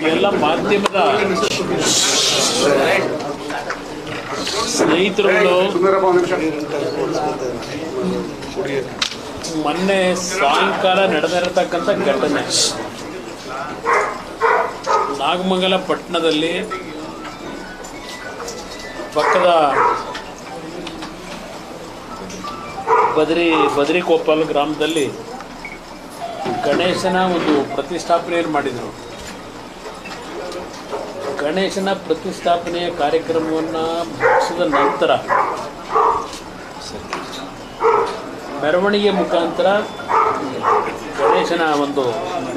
ಎಲ್ಲ ಮಾಧ್ಯಮದ ಸ್ನೇಹಿತರುಗಳು ಮೊನ್ನೆ ಸಾಯಂಕಾಲ ನಡೆದಿರತಕ್ಕಂಥ ಘಟನೆ ನಾಗಮಂಗಲ ಪಟ್ಟಣದಲ್ಲಿ ಪಕ್ಕದ ಬದರಿಕೊಪ್ಪಲ್ ಗ್ರಾಮದಲ್ಲಿ ಗಣೇಶನ ಒಂದು ಪ್ರತಿಷ್ಠಾಪನೆಯನ್ನು ಮಾಡಿದರು. ಗಣೇಶನ ಪ್ರತಿಷ್ಠಾಪನೆಯ ಕಾರ್ಯಕ್ರಮವನ್ನು ಮುಗಿಸಿದ ನಂತರ ಮೆರವಣಿಗೆ ಮುಖಾಂತರ ಗಣೇಶನ ಒಂದು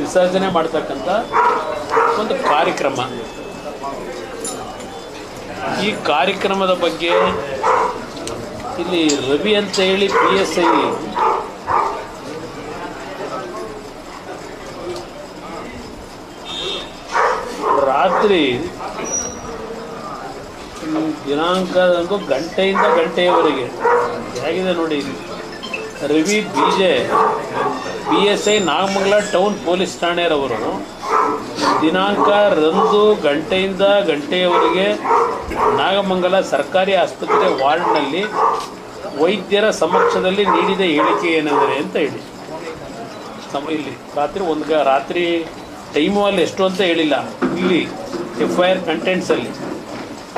ವಿಸರ್ಜನೆ ಮಾಡ್ತಕ್ಕಂಥ ಒಂದು ಕಾರ್ಯಕ್ರಮ. ಈ ಕಾರ್ಯಕ್ರಮದ ಬಗ್ಗೆ ಇಲ್ಲಿ ರವಿ ಅಂತ ಹೇಳಿ PSI ರಾತ್ರಿ ದಿನಾಂಕದಂದು ಗಂಟೆಯಿಂದ ಗಂಟೆಯವರೆಗೆ ಹೇಗಿದೆ ನೋಡಿ. Ravi PSI Nagamangala town police ಠಾಣೆಯವರು ದಿನಾಂಕ ರಂದು ಗಂಟೆಯಿಂದ ಗಂಟೆಯವರೆಗೆ ನಾಗಮಂಗಲ ಸರ್ಕಾರಿ ಆಸ್ಪತ್ರೆ ವಾರ್ಡ್ನಲ್ಲಿ ವೈದ್ಯರ ಸಮಕ್ಷದಲ್ಲಿ ನೀಡಿದ ಹೇಳಿಕೆ ಏನೆಂದರೆ ಅಂತ ಹೇಳಿ ಇಲ್ಲಿ ರಾತ್ರಿ ಟೈಮು ಅಲ್ಲಿ ಎಷ್ಟು ಅಂತ ಹೇಳಿಲ್ಲ. ಇಲ್ಲಿ FIR ಕಂಟೆಂಟ್ಸಲ್ಲಿ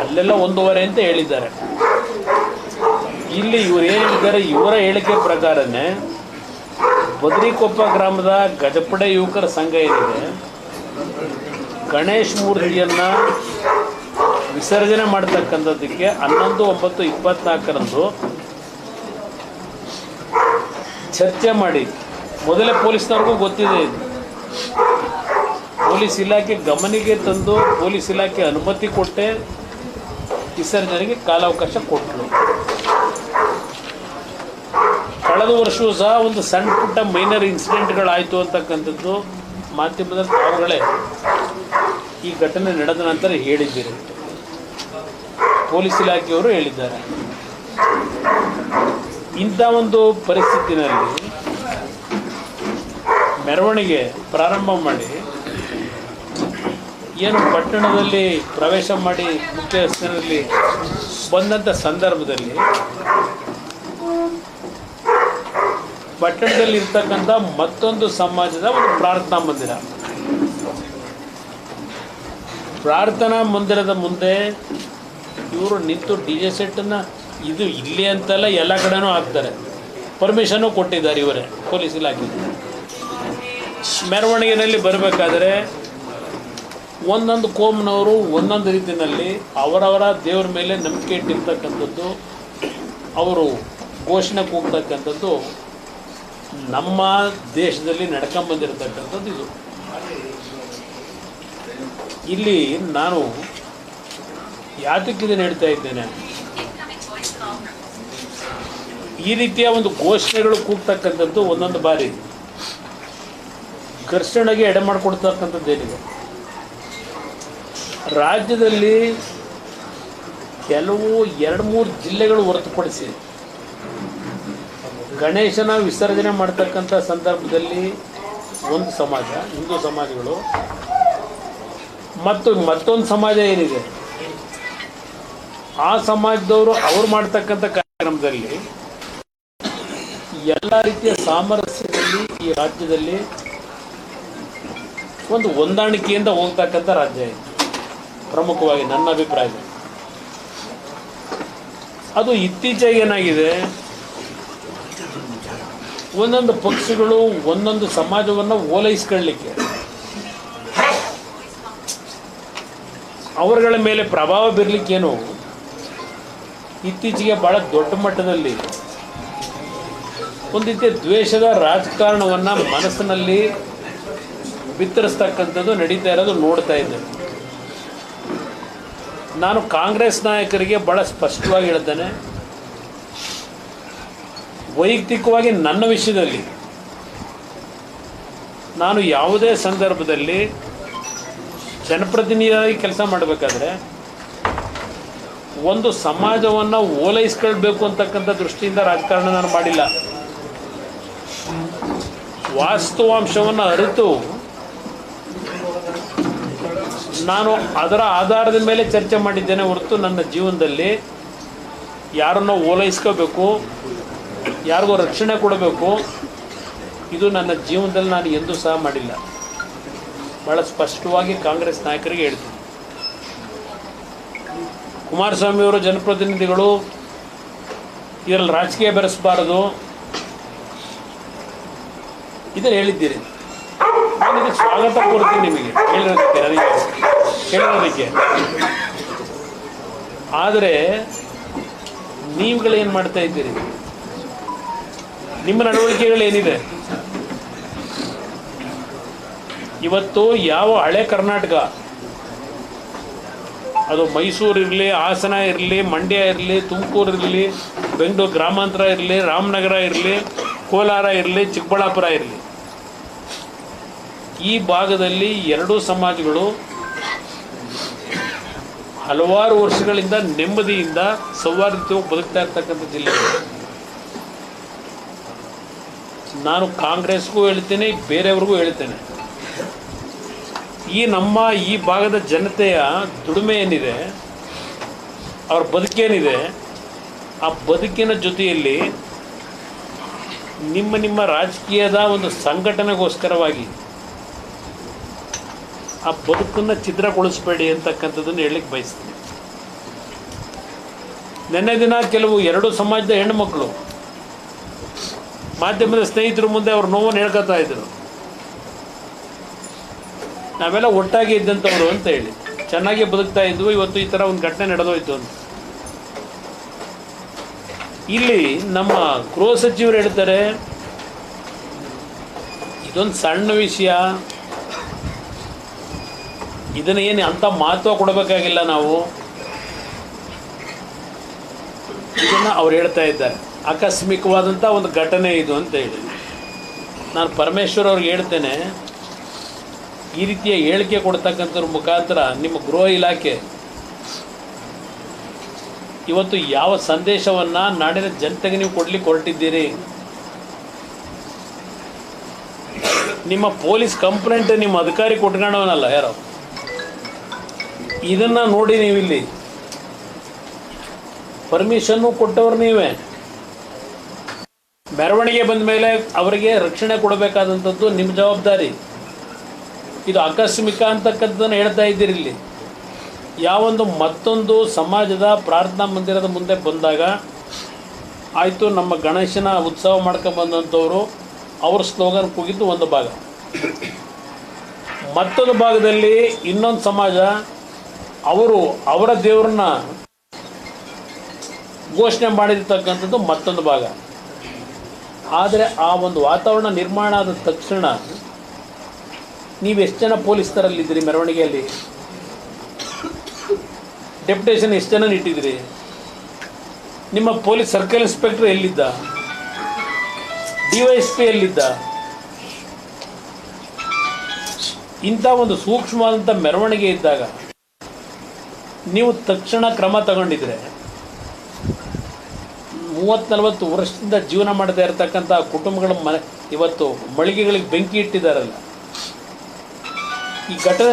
ಅಲ್ಲೆಲ್ಲ 1:30 ಅಂತ ಹೇಳಿದ್ದಾರೆ. ಇಲ್ಲಿ ಇವರು ಏನು ಹೇಳಿದ್ದಾರೆ, ಇವರ ಹೇಳಿಕೆ ಪ್ರಕಾರನೇ ಬದರಿಕೊಪ್ಪ ಗ್ರಾಮದ ಗಜಪಡೆ ಯುವಕರ ಸಂಘ ಏನಿದೆ ಗಣೇಶ್ ಮೂರ್ತಿಯನ್ನು ವಿಸರ್ಜನೆ ಮಾಡ್ತಕ್ಕಂಥದ್ದಕ್ಕೆ 11/9/24 ಚರ್ಚೆ ಮಾಡಿ, ಮೊದಲೇ ಪೊಲೀಸ್ನವ್ರಿಗೂ ಗೊತ್ತಿದೆ ಇದು, ಪೊಲೀಸ್ ಇಲಾಖೆ ಗಮನಿಗೆ ತಂದು ಪೊಲೀಸ್ ಇಲಾಖೆ ಅನುಮತಿ ಕೊಟ್ಟೆ ವಿಸರ್ಜನೆಗೆ ಕಾಲಾವಕಾಶ ಕೊಟ್ಟರು. ಕಳೆದ ವರ್ಷವೂ ಸಹ ಒಂದು ಸಣ್ಣ ಪುಟ್ಟ ಮೈನರ್ ಇನ್ಸಿಡೆಂಟ್ಗಳಾಯಿತು ಅಂತಕ್ಕಂಥದ್ದು ಮಾಧ್ಯಮದಲ್ಲಿ ತಾವುಗಳೇ ಈ ಘಟನೆ ನಡೆದ ನಂತರ ಹೇಳಿದ್ದೀರಿ, ಪೊಲೀಸ್ ಇಲಾಖೆಯವರು ಹೇಳಿದ್ದಾರೆ. ಇಂಥ ಒಂದು ಪರಿಸ್ಥಿತಿನಲ್ಲಿ ಮೆರವಣಿಗೆ ಪ್ರಾರಂಭ ಮಾಡಿ ಏನು ಪಟ್ಟಣದಲ್ಲಿ ಪ್ರವೇಶ ಮಾಡಿ ಮುಖ್ಯ ರಸ್ತೆಯಲ್ಲಿ ಬಂದಂಥ ಸಂದರ್ಭದಲ್ಲಿ ಪಟ್ಟಣದಲ್ಲಿ ಇರ್ತಕ್ಕಂಥ ಮತ್ತೊಂದು ಸಮಾಜದ ಒಂದು ಪ್ರಾರ್ಥನಾ ಮಂದಿರದ ಮುಂದೆ ಇವರು ನಿಂತು DJ ಸೆಟ್ಟನ್ನು ಇದು ಇಲ್ಲಿ ಅಂತಲ್ಲ ಎಲ್ಲ ಕಡೆನೂ ಹಾಕ್ತಾರೆ, ಪರ್ಮಿಷನ್ನು ಕೊಟ್ಟಿದ್ದಾರೆ ಇವರೇ ಪೊಲೀಸ್ ಇಲಾಖೆ. ಮೆರವಣಿಗೆಯಲ್ಲಿ ಬರಬೇಕಾದ್ರೆ ಒಂದೊಂದು ಕೋಮ್ನವರು ಒಂದೊಂದು ರೀತಿಯಲ್ಲಿ ಅವರವರ ದೇವರ ಮೇಲೆ ನಂಬಿಕೆ ಇಟ್ಟಿರ್ತಕ್ಕಂಥದ್ದು, ಅವರು ಘೋಷಣೆ ಕೂಗ್ತಕ್ಕಂಥದ್ದು ನಮ್ಮ ದೇಶದಲ್ಲಿ ನಡ್ಕೊಂಬಂದಿರತಕ್ಕಂಥದ್ದು. ಇದು ಇಲ್ಲಿ ನಾನು ಯಾತಕ್ಕಿದನ್ನು ಹೇಳ್ತಾ ಇದ್ದೇನೆ, ಈ ರೀತಿಯ ಒಂದು ಘೋಷಣೆಗಳು ಕೂಗ್ತಕ್ಕಂಥದ್ದು ಒಂದೊಂದು ಬಾರಿ ಘರ್ಷಣೆಗೆ ಎಡೆ ಮಾಡಿಕೊಡ್ತಕ್ಕಂಥದ್ದೇನಿದೆ. ರಾಜ್ಯದಲ್ಲಿ ಕೆಲವು 2-3 ಜಿಲ್ಲೆಗಳು ಹೊರತುಪಡಿಸಿ ಗಣೇಶನ ವಿಸರ್ಜನೆ ಮಾಡ್ತಕ್ಕಂಥ ಸಂದರ್ಭದಲ್ಲಿ ಒಂದು ಸಮಾಜ, ಹಿಂದೂ ಸಮಾಜಗಳು, ಮತ್ತು ಮತ್ತೊಂದು ಸಮಾಜ ಏನಿದೆ ಆ ಸಮಾಜದವರು ಅವ್ರು ಮಾಡ್ತಕ್ಕಂಥ ಕಾರ್ಯಕ್ರಮದಲ್ಲಿ ಎಲ್ಲ ರೀತಿಯ ಸಾಮರಸ್ಯದಲ್ಲಿ ಈ ರಾಜ್ಯದಲ್ಲಿ ಒಂದು ಹೊಂದಾಣಿಕೆಯಿಂದ ಹೋಗ್ತಕ್ಕಂಥ ರಾಜ್ಯ ಇದೆ. ಪ್ರಮುಖವಾಗಿ ನನ್ನ ಅಭಿಪ್ರಾಯ ಅದು ಇತ್ತೀಚೆಗೆ ಏನಾಗಿದೆ, ಒಂದೊಂದು ಪಕ್ಷಗಳು ಒಂದೊಂದು ಸಮಾಜವನ್ನು ಓಲೈಸ್ಕೊಳ್ಳಲಿಕ್ಕೆ ಅವರುಗಳ ಮೇಲೆ ಪ್ರಭಾವ ಬೀರಲಿಕ್ಕೇನು ಇತ್ತೀಚೆಗೆ ಭಾಳ ದೊಡ್ಡ ಮಟ್ಟದಲ್ಲಿ ಒಂದು ರೀತಿಯ ದ್ವೇಷದ ರಾಜಕಾರಣವನ್ನು ಮನಸ್ಸಿನಲ್ಲಿ ಬಿತ್ತರಿಸ್ತಕ್ಕಂಥದ್ದು ನಡೀತಾ ಇರೋದು ನೋಡ್ತಾ ಇದ್ದೇನೆ. ನಾನು ಕಾಂಗ್ರೆಸ್ ನಾಯಕರಿಗೆ ಭಾಳ ಸ್ಪಷ್ಟವಾಗಿ ಹೇಳ್ತೇನೆ, ವೈಯಕ್ತಿಕವಾಗಿ ನನ್ನ ವಿಷಯದಲ್ಲಿ ನಾನು ಯಾವುದೇ ಸಂದರ್ಭದಲ್ಲಿ ಜನಪ್ರತಿನಿಧಿಯಾಗಿ ಕೆಲಸ ಮಾಡಬೇಕಾದ್ರೆ ಒಂದು ಸಮಾಜವನ್ನು ಓಲೈಸ್ಕೊಳ್ಬೇಕು ಅಂತಕ್ಕಂಥ ದೃಷ್ಟಿಯಿಂದ ರಾಜಕಾರಣ ನಾನು ಮಾಡಿಲ್ಲ. ವಾಸ್ತವಾಂಶವನ್ನು ಅರಿತು ನಾನು ಅದರ ಆಧಾರದ ಮೇಲೆ ಚರ್ಚೆ ಮಾಡಿದ್ದೇನೆ ಹೊರತು ನನ್ನ ಜೀವನದಲ್ಲಿ ಯಾರನ್ನೋ ಓಲೈಸ್ಕೋಬೇಕು, ಯಾರಿಗೋ ರಕ್ಷಣೆ ಕೊಡಬೇಕು, ಇದು ನನ್ನ ಜೀವನದಲ್ಲಿ ನಾನು ಎಂದೂ ಸಹ ಮಾಡಿಲ್ಲ. ಭಾಳ ಸ್ಪಷ್ಟವಾಗಿ ಕಾಂಗ್ರೆಸ್ ನಾಯಕರಿಗೆ ಹೇಳ್ತೀನಿ. ಕುಮಾರಸ್ವಾಮಿಯವರು ಜನಪ್ರತಿನಿಧಿಗಳು ಇದರಲ್ಲಿ ರಾಜಕೀಯ ಬೆರೆಸಬಾರದು ಇದನ್ನು ಹೇಳಿದ್ದೀರಿ. ನಾನು ಇದಕ್ಕೆ ಸ್ವಾಗತ ಕೊಡ್ತೀನಿ ನಿಮಗೆ ಹೇಳಿರೋದಕ್ಕೆ. ಆದರೆ ನೀವುಗಳೇನು ಮಾಡ್ತಾ ಇದ್ದೀರಿ? ನಿಮ್ಮ ನಡವಳಿಕೆಗಳೇನಿದೆ? ಇವತ್ತು ಯಾವ ಹಳೆ ಕರ್ನಾಟಕ, ಅದು ಮೈಸೂರು ಇರಲಿ, ಹಾಸನ ಇರಲಿ, ಮಂಡ್ಯ ಇರಲಿ, ತುಮಕೂರು ಇರಲಿ, ಬೆಂಗಳೂರು ಗ್ರಾಮಾಂತರ ಇರಲಿ, ರಾಮನಗರ ಇರಲಿ, ಕೋಲಾರ ಇರಲಿ, ಚಿಕ್ಕಬಳ್ಳಾಪುರ ಇರಲಿ, ಈ ಭಾಗದಲ್ಲಿ ಎರಡೂ ಸಮಾಜಗಳು ಹಲವಾರು ವರ್ಷಗಳಿಂದ ನೆಮ್ಮದಿಯಿಂದ ಸೌಹಾರ್ದತೆಯಾಗಿ ಬದುಕ್ತಾ ಇರ್ತಕ್ಕಂಥ ಜಿಲ್ಲೆ. ನಾನು ಕಾಂಗ್ರೆಸ್ಗೂ ಹೇಳ್ತೇನೆ, ಬೇರೆಯವ್ರಿಗೂ ಹೇಳ್ತೇನೆ, ಈ ಭಾಗದ ಜನತೆಯ ದುಡಿಮೆ ಏನಿದೆ, ಅವ್ರ ಬದುಕೇನಿದೆ, ಆ ಬದುಕಿನ ಜೊತೆಯಲ್ಲಿ ನಿಮ್ಮ ರಾಜಕೀಯದ ಒಂದು ಸಂಘಟನೆಗೋಸ್ಕರವಾಗಿ ಆ ಬದುಕನ್ನು ಛಿದ್ರಗೊಳಿಸಬೇಡಿ ಅಂತಕ್ಕಂಥದ್ದನ್ನು ಹೇಳಲಿಕ್ಕೆ ಬಯಸ್ತೀನಿ. ನೆನ್ನೆ ದಿನ ಕೆಲವು ಎರಡೂ ಸಮಾಜದ ಹೆಣ್ಣುಮಕ್ಕಳು ಮಾಧ್ಯಮದ ಸ್ನೇಹಿತರ ಮುಂದೆ ಅವ್ರ ನೋವನ್ನು ಹೇಳ್ಕೊತಾ ಇದ್ರು. ನಾವೆಲ್ಲ ಒಟ್ಟಾಗಿ ಇದ್ದಂಥವ್ರು ಅಂತ ಹೇಳಿ ಚೆನ್ನಾಗಿ ಬದುಕ್ತಾ ಇದ್ವು, ಇವತ್ತು ಈ ಥರ ಒಂದು ಘಟನೆ ನಡೆದೋಯ್ತು ಅಂತ. ಇಲ್ಲಿ ನಮ್ಮ ಗೃಹ ಸಚಿವರು ಹೇಳ್ತಾರೆ ಇದೊಂದು ಸಣ್ಣ ವಿಷಯ, ಇದನ್ನು ಏನು ಅಂಥ ಮಹತ್ವ ಕೊಡಬೇಕಾಗಿಲ್ಲ ನಾವು, ಇದನ್ನು ಅವ್ರು ಹೇಳ್ತಾ ಇದ್ದಾರೆ. ಆಕಸ್ಮಿಕವಾದಂಥ ಒಂದು ಘಟನೆ ಇದು ಅಂತ ಹೇಳಿ ನಾನು ಪರಮೇಶ್ವರ್ ಅವ್ರಿಗೆ ಹೇಳ್ತೇನೆ, ಈ ರೀತಿಯ ಹೇಳಿಕೆ ಕೊಡ್ತಕ್ಕಂಥವ್ರ ಮುಖಾಂತರ ನಿಮ್ಮ ಗೃಹ ಇಲಾಖೆ ಇವತ್ತು ಯಾವ ಸಂದೇಶವನ್ನು ನಾಡಿನ ಜನತೆಗೆ ನೀವು ಕೊಡ್ಲಿಕ್ಕೆ ಹೊರಟಿದ್ದೀರಿ? ನಿಮ್ಮ ಪೊಲೀಸ್ ಕಂಪ್ಲೇಂಟ್ ನಿಮ್ಮ ಅಧಿಕಾರಿ ಕೊಟ್ಕೊಂಡವನಲ್ಲ ಯಾರೋ, ಇದನ್ನು ನೋಡಿ ನೀವಿಲ್ಲಿ ಪರ್ಮಿಷನ್ನು ಕೊಟ್ಟವ್ರು ನೀವೇ. ಮೆರವಣಿಗೆ ಬಂದ ಮೇಲೆ ಅವರಿಗೆ ರಕ್ಷಣೆ ಕೊಡಬೇಕಾದಂಥದ್ದು ನಿಮ್ಮ ಜವಾಬ್ದಾರಿ. ಇದು ಆಕಸ್ಮಿಕ ಅಂತಕ್ಕಂಥದ್ದನ್ನು ಹೇಳ್ತಾ ಇದ್ದೀರಿ. ಇಲ್ಲಿ ಯಾವೊಂದು ಮತ್ತೊಂದು ಸಮಾಜದ ಪ್ರಾರ್ಥನಾ ಮಂದಿರದ ಮುಂದೆ ಬಂದಾಗ ಆಯಿತು, ನಮ್ಮ ಗಣೇಶನ ಉತ್ಸವ ಮಾಡ್ಕೊಂಬಂದಂಥವರು ಅವ್ರ ಸ್ಲೋಗನ್ ಕೂಗಿದ್ದು ಒಂದು ಭಾಗ, ಮತ್ತೊಂದು ಭಾಗದಲ್ಲಿ ಇನ್ನೊಂದು ಸಮಾಜ ಅವರ ದೇವ್ರನ್ನ ಘೋಷಣೆ ಮಾಡಿರ್ತಕ್ಕಂಥದ್ದು ಮತ್ತೊಂದು ಭಾಗ. ಆದರೆ ಆ ಒಂದು ವಾತಾವರಣ ನಿರ್ಮಾಣ ಆದ ತಕ್ಷಣ ನೀವು ಎಷ್ಟು ಜನ ಪೊಲೀಸರಲ್ಲಿದ್ದೀರಿ? ಮೆರವಣಿಗೆಯಲ್ಲಿ ಡೆಪ್ಯುಟೇಷನ್ ಎಷ್ಟು ಜನ ಇಟ್ಟಿದ್ದೀರಿ? ನಿಮ್ಮ ಪೊಲೀಸ್ ಸರ್ಕಲ್ ಇನ್ಸ್ಪೆಕ್ಟರ್ ಎಲ್ಲಿದ್ದ? DYSP ಎಲ್ಲಿದ್ದ? ಇಂಥ ಒಂದು ಸೂಕ್ಷ್ಮವಾದಂಥ ಮೆರವಣಿಗೆ ಇದ್ದಾಗ ನೀವು ತಕ್ಷಣ ಕ್ರಮ ತಗೊಂಡಿದ್ರೆ 30-40 ವರ್ಷದಿಂದ ಜೀವನ ಮಾಡ್ತಾ ಇರತಕ್ಕಂಥ ಕುಟುಂಬಗಳ ಇವತ್ತು ಮಳಿಗೆಗಳಿಗೆ ಬೆಂಕಿ ಇಟ್ಟಿದ್ದಾರಲ್ಲ, ಈ ಘಟನೆ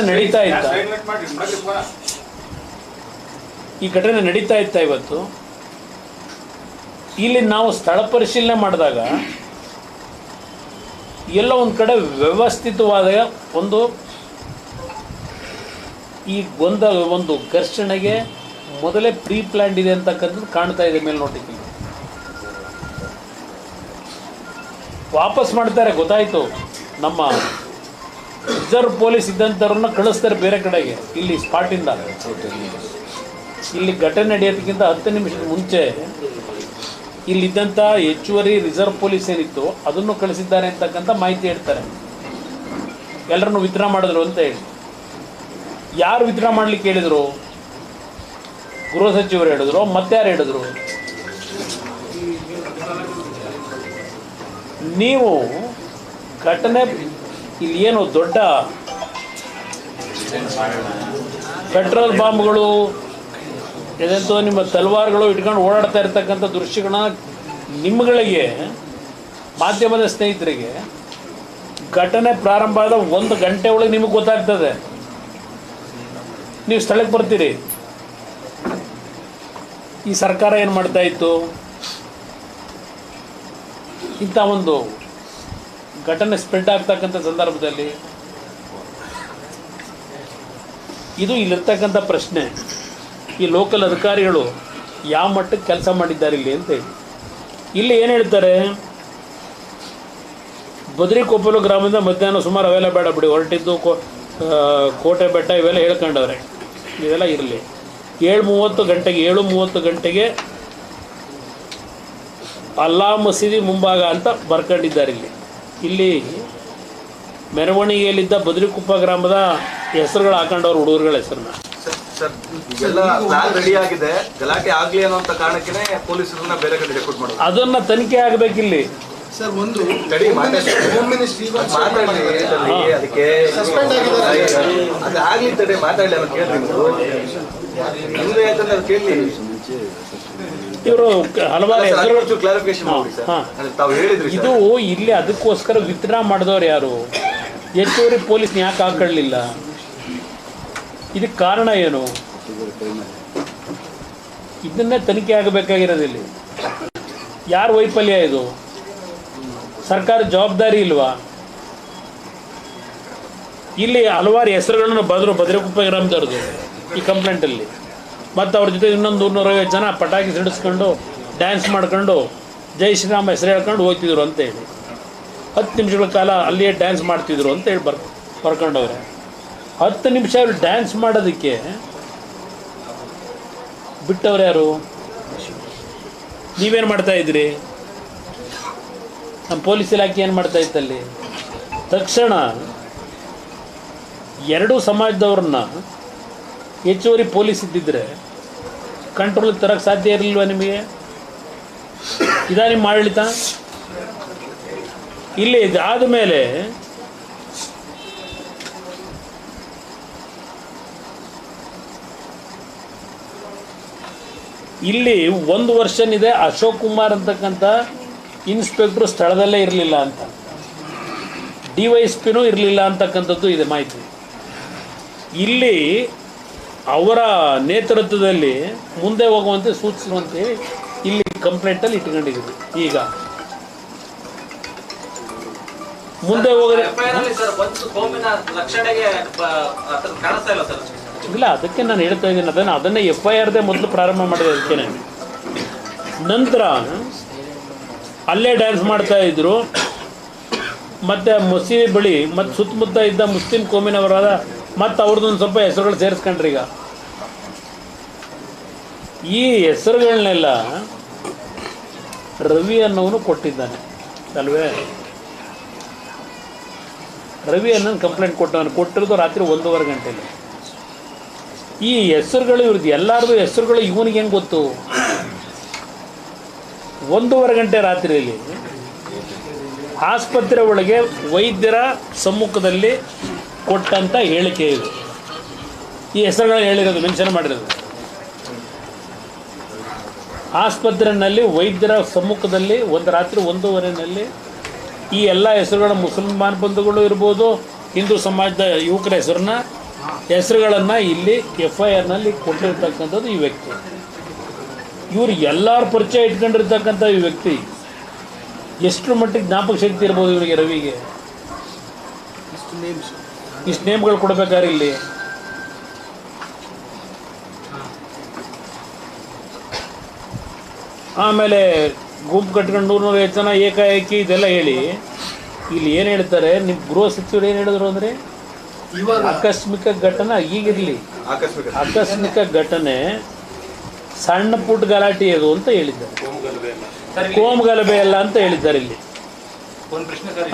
ನಡೀತಾ ಇತ್ತಾ ಇವತ್ತು ಇಲ್ಲಿ ನಾವು ಸ್ಥಳ ಪರಿಶೀಲನೆ ಮಾಡಿದಾಗ ಎಲ್ಲ ಒಂದು ಕಡೆ ವ್ಯವಸ್ಥಿತವಾದ ಒಂದು ಘರ್ಷಣೆಗೆ ಮೊದಲೇ ಪ್ರೀ ಪ್ಲ್ಯಾನ್ಡ್ ಇದೆ ಅಂತಕ್ಕಂಥದ್ದು ಕಾಣ್ತಾ ಇದೆ ಮೇಲ್ನೋಟಕ್ಕೆ. ವಾಪಸ್ ಮಾಡ್ತಾರೆ, ಗೊತ್ತಾಯಿತು. ನಮ್ಮ ರಿಸರ್ವ್ ಪೊಲೀಸ್ ಇದ್ದಂಥವ್ರನ್ನ ಕಳಿಸ್ತಾರೆ ಬೇರೆ ಕಡೆಗೆ. ಇಲ್ಲಿ ಸ್ಪಾಟಿಂದ ಇಲ್ಲಿ ಘಟನೆ ನಡೆಯೋದಕ್ಕಿಂತ 10 ನಿಮಿಷದ ಮುಂಚೆ ಇಲ್ಲಿದ್ದಂಥ ಹೆಚ್ಚುವರಿ ರಿಸರ್ವ್ ಪೊಲೀಸ್ ಏನಿತ್ತು ಅದನ್ನು ಕಳಿಸಿದ್ದಾರೆ ಅಂತಕ್ಕಂಥ ಮಾಹಿತಿ ಹೇಳ್ತಾರೆ. ಎಲ್ಲರನ್ನು ವಿತ್ಡ್ರಾ ಮಾಡಿದ್ರು ಅಂತ ಹೇಳಿ. ಯಾರು ವಿತ್ಡ್ರಾ ಮಾಡಲಿಕ್ಕೆ ಹೇಳಿದರು? ಗೃಹ ಸಚಿವರು ಹೇಳಿದ್ರು, ಮತ್ತಾರು ಹೇಳಿದ್ರು? ನೀವು ಘಟನೆ ಇಲ್ಲಿ ಏನು ದೊಡ್ಡ ಪೆಟ್ರೋಲ್ ಬಾಂಬ್ಗಳು ಎದಂತೋ ನಿಮ್ಮ ತಲವಾರುಗಳು ಇಟ್ಕೊಂಡು ಓಡಾಡ್ತಾ ಇರ್ತಕ್ಕಂಥ ದೃಶ್ಯಗಳನ್ನ ನಿಮ್ಮಗಳಿಗೆ ಮಾಧ್ಯಮದ ಸ್ನೇಹಿತರಿಗೆ ಘಟನೆ ಪ್ರಾರಂಭ ಆದ 1 ಗಂಟೆ ಒಳಗೆ ನಿಮಗೆ ಗೊತ್ತಾಗ್ತದೆ. ನೀವು ಸ್ಥಳಕ್ಕೆ ಬರ್ತೀರಿ. ಈ ಸರ್ಕಾರ ಏನು ಮಾಡ್ತಾ ಇತ್ತು, ಇಂಥ ಒಂದು ಘಟನೆ ಸ್ಪ್ರೆಡ್ ಆಗ್ತಕ್ಕಂಥ ಸಂದರ್ಭದಲ್ಲಿ ಇದು ಇಲ್ಲಿರ್ತಕ್ಕಂಥ ಪ್ರಶ್ನೆ, ಈ ಲೋಕಲ್ ಅಧಿಕಾರಿಗಳು ಯಾವ ಮಟ್ಟಕ್ಕೆ ಕೆಲಸ ಮಾಡಿದ್ದಾರೆ ಇಲ್ಲಿ ಅಂತ ಹೇಳಿ. ಇಲ್ಲಿ ಏನು ಹೇಳ್ತಾರೆ, ಬದ್ರಿಕೊಪ್ಪಲು ಗ್ರಾಮದಿಂದ ಮಧ್ಯಾಹ್ನ ಸುಮಾರು ಅವೆಲ್ಲ ಬೇಡ ಬಿಡಿ, ಹೊರಟಿದ್ದು ಕೋಟೆ ಬೆಟ್ಟ ಇವೆಲ್ಲ ಹೇಳ್ಕೊಂಡವ್ರೆ, ಇವೆಲ್ಲ ಇರಲಿ. 7:30 ಗಂಟೆಗೆ ಅಲ್ಲಾ ಮಸೀದಿ ಮುಂಭಾಗ ಅಂತ ಬರ್ಕೊಂಡಿದ್ದಾರೆ. ಇಲ್ಲಿ ಮೆರವಣಿಗೆಯಲ್ಲಿದ್ದ ಬದ್ರಿಕೊಪ್ಪ ಗ್ರಾಮದ ಹೆಸರುಗಳು ಹಾಕೊಂಡವ್ರು, ಹುಡುಗರುಗಳ ಹೆಸರನ್ನ. ಅದನ್ನ ತನಿಖೆ ಆಗಬೇಕಿಲ್ಲಿ. ಸರ್, ಒಂದು ಇವರು ಹಲವಾರು ಇದು ಇಲ್ಲಿ ಅದಕ್ಕೋಸ್ಕರ ವಿತ್ಡ್ರಾ ಮಾಡಿದವ್ರು ಯಾರು, ಹೆಚ್ಚುವರಿ ಪೊಲೀಸ್ ಯಾಕೆ ಹಾಕೊಳ್ಳಿಲ್ಲ, ಇದಕ್ಕೆ ಕಾರಣ ಏನು, ಇದನ್ನೇ ತನಿಖೆ ಆಗಬೇಕಾಗಿರೋದು. ಇಲ್ಲಿ ಯಾರ ವೈಫಲ್ಯ ಇದು, ಸರ್ಕಾರ ಜವಾಬ್ದಾರಿ ಇಲ್ವಾ? ಇಲ್ಲಿ ಹಲವಾರು ಹೆಸರುಗಳನ್ನು ಬದ್ರಿಕೊಪ್ಪ ಗ್ರಾಮದವ್ರದ್ದು ಈ ಕಂಪ್ಲೇಂಟಲ್ಲಿ. ಮತ್ತು ಅವ್ರ ಜೊತೆ ಇನ್ನೊಂದು 250 ಜನ ಪಟಾಕಿ ಸಿಡಿಸ್ಕೊಂಡು ಡ್ಯಾನ್ಸ್ ಮಾಡ್ಕೊಂಡು ಜೈ ಶ್ರೀರಾಮ್ ಹೆಸರು ಹೇಳ್ಕೊಂಡು ಹೋಗ್ತಿದ್ರು ಅಂತೇಳಿ 10 ನಿಮಿಷಗಳ ಕಾಲ ಅಲ್ಲಿಯೇ ಡ್ಯಾನ್ಸ್ ಮಾಡ್ತಿದ್ರು ಅಂತೇಳಿ ಬರ್ಕೊಂಡವ್ರೆ. 10 ನಿಮಿಷ ಅವ್ರು ಡ್ಯಾನ್ಸ್ ಮಾಡೋದಕ್ಕೆ ಬಿಟ್ಟವ್ರು ಯಾರು? ನೀವೇನು ಮಾಡ್ತಾಯಿದ್ರಿ? ನಮ್ಮ ಪೊಲೀಸ್ ಇಲಾಖೆ ಏನು ಮಾಡ್ತಾ ಇತ್ತಲ್ಲಿ? ತಕ್ಷಣ ಎರಡೂ ಸಮಾಜದವ್ರನ್ನ ಹೆಚ್ಚುವರಿ ಪೊಲೀಸ್ ಇದ್ದಿದ್ರೆ ಕಂಟ್ರೋಲಿಗೆ ತರಕ್ಕೆ ಸಾಧ್ಯ ಇರಲಿಲ್ವ ನಿಮಗೆ? ಇದಾ ನಿಮ್ಮ ಆಡಳಿತ? ಇಲ್ಲಿ ಇದಾದ ಮೇಲೆ ಇಲ್ಲಿ 1 ವರ್ಷನಿದೆ ಅಶೋಕ್ ಕುಮಾರ್ ಅಂತಕ್ಕಂಥ ಇನ್ಸ್ಪೆಕ್ಟ್ರು ಸ್ಥಳದಲ್ಲೇ ಇರಲಿಲ್ಲ ಅಂತ, DYSPನೂ ಇರಲಿಲ್ಲ ಅಂತಕ್ಕಂಥದ್ದು ಇದೆ ಮಾಹಿತಿ. ಇಲ್ಲಿ ಅವರ ನೇತೃತ್ವದಲ್ಲಿ ಮುಂದೆ ಹೋಗುವಂತೆ ಸೂಚಿಸುವಂತೆ ಇಲ್ಲಿ ಕಂಪ್ಲೇಂಟಲ್ಲಿ ಇಟ್ಕೊಂಡಿದ್ದೀವಿ. ಈಗ ಮುಂದೆ ಹೋದರೆ ಇಲ್ಲ, ಅದಕ್ಕೆ ನಾನು ಹೇಳ್ತಾ ಇದ್ದೀನಿ, ಅದನ್ನೇ FIRದೇ ಮೊದಲು ಪ್ರಾರಂಭ ಮಾಡಿದೆ. ಅದಕ್ಕೆ ನಂತರ ಅಲ್ಲೇ ಡ್ಯಾನ್ಸ್ ಮಾಡ್ತಾಯಿದ್ರು, ಮತ್ತು ಮಸೀದಿ ಬಳಿ ಮತ್ತು ಸುತ್ತಮುತ್ತ ಇದ್ದ ಮುಸ್ಲಿಂ ಕೋಮಿನವರಾದ ಮತ್ತು ಅವ್ರದ್ದೊಂದು ಸ್ವಲ್ಪ ಹೆಸರುಗಳು ಸೇರಿಸ್ಕೊಂಡ್ರಿ. ಈಗ ಈ ಹೆಸರುಗಳನ್ನೆಲ್ಲ ರವಿ ಅನ್ನೋನು ಕೊಟ್ಟಿದ್ದಾನೆ ಅಲ್ವೇ? ರವಿ ಅನ್ನೋನು ಕಂಪ್ಲೇಂಟ್ ಕೊಟ್ಟಿರೋದು ರಾತ್ರಿ 1:15 ಗಂಟೆಯಲ್ಲಿ. ಈ ಹೆಸರುಗಳು ಇವ್ರದ್ದು ಎಲ್ಲರದು ಹೆಸರುಗಳು ಇವನಿಗೆ ಹೆಂಗೆ ಗೊತ್ತು? 1:15 ಗಂಟೆ ರಾತ್ರಿಯಲ್ಲಿ ಆಸ್ಪತ್ರೆ ಒಳಗೆ ವೈದ್ಯರ ಸಮ್ಮುಖದಲ್ಲಿ ಕೊಟ್ಟಂಥ ಹೇಳಿಕೆ ಇದು. ಈ ಹೆಸರುಗಳನ್ನ ಹೇಳಿರೋದು, ಮೆನ್ಷನ್ ಮಾಡಿರೋದು. ಆಸ್ಪತ್ರೆಯಲ್ಲಿ ವೈದ್ಯರ ಸಮ್ಮುಖದಲ್ಲಿ ರಾತ್ರಿ 1:15 ಈ ಎಲ್ಲ ಹೆಸರುಗಳ ಮುಸಲ್ಮಾನ್ ಬಂಧುಗಳು ಇರ್ಬೋದು, ಹಿಂದೂ ಸಮಾಜದ ಯುವಕರ ಹೆಸರುಗಳನ್ನು ಇಲ್ಲಿ FIRನಲ್ಲಿ ಕೊಟ್ಟಿರ್ತಕ್ಕಂಥದ್ದು ಈ ವ್ಯಕ್ತಿ. ಇವರು ಎಲ್ಲರ ಪರಿಚಯ ಇಟ್ಕೊಂಡಿರ್ತಕ್ಕಂಥ ಈ ವ್ಯಕ್ತಿ ಎಷ್ಟು ಮಟ್ಟಿಗೆ ಜ್ಞಾಪಕ ಶಕ್ತಿ ಇರ್ಬೋದು ಇವರಿಗೆ? ರವಿಗೆ ಇಷ್ಟು ನೇಮ್ಗಳು ಕೊಡ್ಬೇಕಾದ್ರೆ ಇಲ್ಲಿ ಆಮೇಲೆ ಗುಂಪು ಕಟ್ಕೊಂಡು 150 ಜನ ಏಕಾಏಕಿ ಇದೆಲ್ಲ ಹೇಳಿ ಇಲ್ಲಿ ಏನು ಹೇಳ್ತಾರೆ, ನಿಮ್ಮ ಗೃಹ ಸಚಿವರು ಏನು ಹೇಳಿದ್ರು ಅಂದರೆ ಆಕಸ್ಮಿಕ ಘಟನೆ ಈಗಿರಲಿ, ಆಕಸ್ಮಿಕ ಘಟನೆ ಸಣ್ಣ ಪುಟ್ಟ ಗಲಾಟೆ ಅದು ಅಂತ ಹೇಳಿದ್ದಾರೆ, ಕೋಮು ಗಲಭೆ ಅಲ್ಲ ಅಂತ ಹೇಳಿದ್ದಾರೆ. ಇಲ್ಲಿ ಒಂದು ಪ್ರಶ್ನೆ ಸರ್,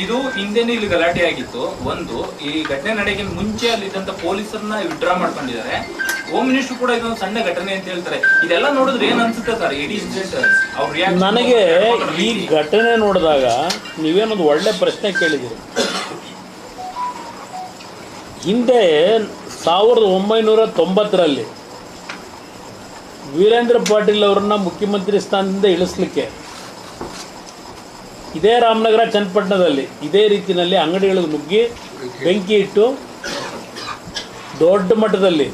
ಇದು ಹಿಂದೆನೇ ಇಲ್ಲಿ ಗಲಾಟೆ ಆಗಿತ್ತು. ಒಂದು, ಈ ಘಟನೆ ನಡೆಗೆ ಮುಂಚೆ ಅಲ್ಲಿದ್ದಂತ ಪೊಲೀಸರನ್ನ ವಿಡ್ರಾ ಮಾಡ್ಕೊಂಡಿದ್ದಾರೆ. ಹೋಮ್ ಮಿನಿಸ್ಟರ್ ಕೂಡ ಇದೊಂದು ಸಣ್ಣ ಘಟನೆ ಅಂತ ಹೇಳ್ತಾರೆ. ಇದೆಲ್ಲ ನೋಡಿದ್ರೆ ಏನ್ ಅನ್ಸುತ್ತೆ ಸರ್ ಇಡೀ ಇನ್ಸಿಡೆಂಟ್? ನನಗೆ ಈ ಘಟನೆ ನೋಡಿದಾಗ ನೀವೇನೊಂದು ಒಳ್ಳೆ ಪ್ರಶ್ನೆ ಕೇಳಿದ್ದೀರಿ. ಹಿಂದೆ 1990ರಲ್ಲಿ ವೀರೇಂದ್ರ ಪಾಟೀಲ್ ಅವರನ್ನ ಮುಖ್ಯಮಂತ್ರಿ ಸ್ಥಾನದಿಂದ ಇಳಿಸ್ಲಿಕ್ಕೆ ಇದೇ ರಾಮನಗರ ಚನ್ನಪಟ್ಟಣದಲ್ಲಿ ಇದೇ ರೀತಿಯಲ್ಲಿ ಅಂಗಡಿಗಳಿಗೆ ನುಗ್ಗಿ ಬೆಂಕಿ ಇಟ್ಟು ದೊಡ್ಡ ಮಟ್ಟದಲ್ಲಿ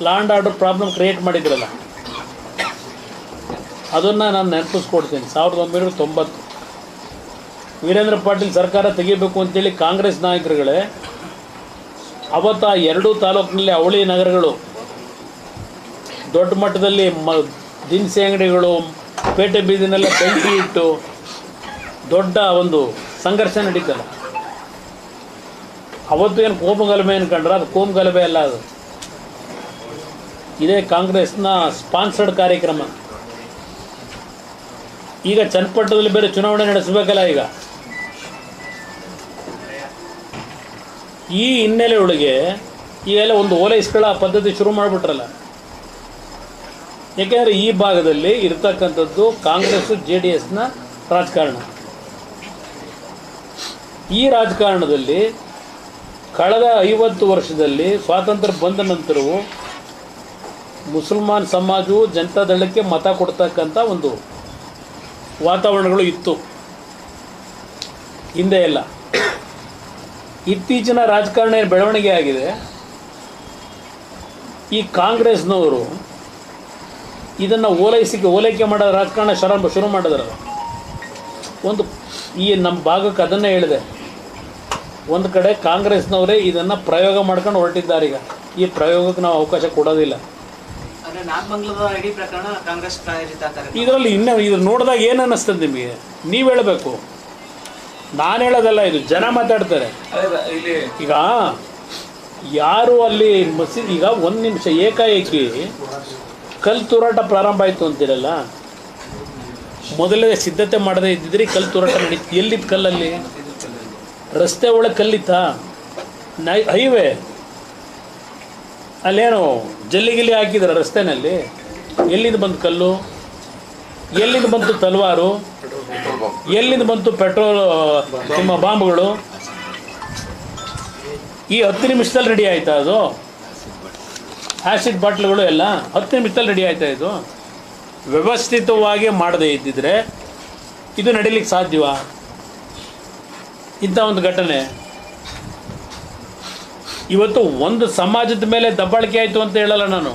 ಲ್ಯಾಂಡ್ ಆರ್ಡರ್ ಪ್ರಾಬ್ಲಮ್ ಕ್ರಿಯೇಟ್ ಮಾಡಿದ್ರಲ್ಲ, ಅದನ್ನು ನಾನು ನೆನಪಿಸ್ಕೊಡ್ತೀನಿ. 1990 ವೀರೇಂದ್ರ ಪಾಟೀಲ್ ಸರ್ಕಾರ ತೆಗಿಬೇಕು ಅಂತೇಳಿ ಕಾಂಗ್ರೆಸ್ ನಾಯಕರುಗಳೇ ಅವತ್ತು ಆ ಎರಡೂ ತಾಲೂಕಿನಲ್ಲಿ ಅವಳಿ ನಗರಗಳು ದೊಡ್ಡ ಮಟ್ಟದಲ್ಲಿ ದಿನಸಿ ಅಂಗಡಿಗಳು ಪೇಟೆ ಬೀದಿನೆಲ್ಲ ಬೆಂಕಿ ಇಟ್ಟು ದೊಡ್ಡ ಒಂದು ಸಂಘರ್ಷ ನಡೀತಲ್ಲ. ಅವತ್ತು ಏನು ಕೋಮುಗಲಭೆ ಅನ್ಕೊಂಡ್ರೆ ಅದು ಕೋಮುಗಲಭೆ ಅಲ್ಲ, ಅದು ಇದೇ ಕಾಂಗ್ರೆಸ್ನ ಸ್ಪಾನ್ಸರ್ಡ್ ಕಾರ್ಯಕ್ರಮ. ಈಗ ಚನ್ನಪಟ್ಟಣದಲ್ಲಿ ಬೇರೆ ಚುನಾವಣೆ ನಡೆಸಬೇಕಲ್ಲ. ಈ ಹಿನ್ನೆಲೆ ಒಳಗೆ ಈಗೆಲ್ಲ ಒಂದು ಓಲೈಸ್ಕೊಳ್ಳೋ ಪದ್ಧತಿ ಶುರು ಮಾಡಿಬಿಟ್ರಲ್ಲ. ಏಕೆಂದರೆ ಈ ಭಾಗದಲ್ಲಿ ಇರ್ತಕ್ಕಂಥದ್ದು ಕಾಂಗ್ರೆಸ್ಸು JDSನ ರಾಜಕಾರಣ. ಈ ರಾಜಕಾರಣದಲ್ಲಿ ಕಳೆದ 50 ವರ್ಷದಲ್ಲಿ ಸ್ವಾತಂತ್ರ್ಯ ಬಂದ ನಂತರವೂ ಮುಸಲ್ಮಾನ್ ಸಮಾಜವು ಜನತಾದಳಕ್ಕೆ ಮತ ಕೊಡ್ತಕ್ಕಂಥ ಒಂದು ವಾತಾವರಣಗಳು ಇತ್ತು ಹಿಂದೆ ಎಲ್ಲ. ಇತ್ತೀಚಿನ ರಾಜಕಾರಣ ಬೆಳವಣಿಗೆ ಆಗಿದೆ. ಈ ಕಾಂಗ್ರೆಸ್ನವರು ಇದನ್ನು ಓಲೈಕೆ ಮಾಡೋ ರಾಜಕಾರಣ ಶುರು ಮಾಡಿದ್ರಲ್ಲ. ಒಂದು ಈ ನಮ್ಮ ಭಾಗಕ್ಕೆ ಅದನ್ನೇ ಹೇಳಿದೆ, ಒಂದು ಕಡೆ ಕಾಂಗ್ರೆಸ್ನವರೇ ಇದನ್ನು ಪ್ರಯೋಗ ಮಾಡ್ಕೊಂಡು ಹೊರಟಿದ್ದಾರೆ. ಈಗ ಈ ಪ್ರಯೋಗಕ್ಕೆ ನಾವು ಅವಕಾಶ ಕೊಡೋದಿಲ್ಲ. ಇದರಲ್ಲಿ ಇನ್ನೂ ಇದು ನೋಡಿದಾಗ ಏನು ಅನ್ನಿಸ್ತದೆ ನಿಮಗೆ? ನೀವು ಹೇಳಬೇಕು, ನಾನು ಹೇಳೋದಲ್ಲ, ಇದು ಜನ ಮಾತಾಡ್ತಾರೆ. ಈಗ ಯಾರು ಅಲ್ಲಿ ಮಸೀದಿ, ಈಗ ಒಂದು ನಿಮಿಷ ಏಕಾಏಕಿ ಕಲ್ಲು ತೂರಾಟ ಪ್ರಾರಂಭ ಆಯಿತು ಅಂತೀರಲ್ಲ, ಮೊದಲೇ ಸಿದ್ಧತೆ ಮಾಡದೇ ಇದ್ದಿದ್ರಿ ಕಲ್ಲು ತೂರಾಟ ನಡೀತು. ಎಲ್ಲಿತ್ತು ಕಲ್ಲಲ್ಲಿ? ರಸ್ತೆ ಒಳಗೆ ಕಲ್ಲಿತ್ತಾ? ಹೈವೇ ಅಲ್ಲೇನು ಜಲ್ಲಿಗಿಲ್ಲಿ ಹಾಕಿದ್ರೆ ರಸ್ತೆನಲ್ಲಿ? ಎಲ್ಲಿಂದ ಬಂತು ಕಲ್ಲು? ಎಲ್ಲಿಂದ ಬಂತು ತಲವಾರು? ಎಲ್ಲಿಂದ ಬಂತು ಪೆಟ್ರೋಲ್ ನಿಮ್ಮ ಬಾಂಬ್ಗಳು? ಈ 10 ನಿಮಿಷದಲ್ಲಿ ರೆಡಿ ಆಯ್ತಾ ಅದು? ಆ್ಯಸಿಡ್ ಬಾಟ್ಲುಗಳು ಎಲ್ಲ 10 ನಿಮಿಷದಲ್ಲಿ ರೆಡಿ ಆಯ್ತಾ? ಇದು ವ್ಯವಸ್ಥಿತವಾಗಿ ಮಾಡದೇ ಇದ್ದಿದ್ರೆ ಇದು ನಡೀಲಿಕ್ಕೆ ಸಾಧ್ಯವಾ? ಇಂಥ ಒಂದು ಘಟನೆ ಇವತ್ತು ಒಂದು ಸಮಾಜದ ಮೇಲೆ ದಬ್ಬಾಳಿಕೆ ಆಯಿತು ಅಂತ ಹೇಳಲ್ಲ ನಾನು.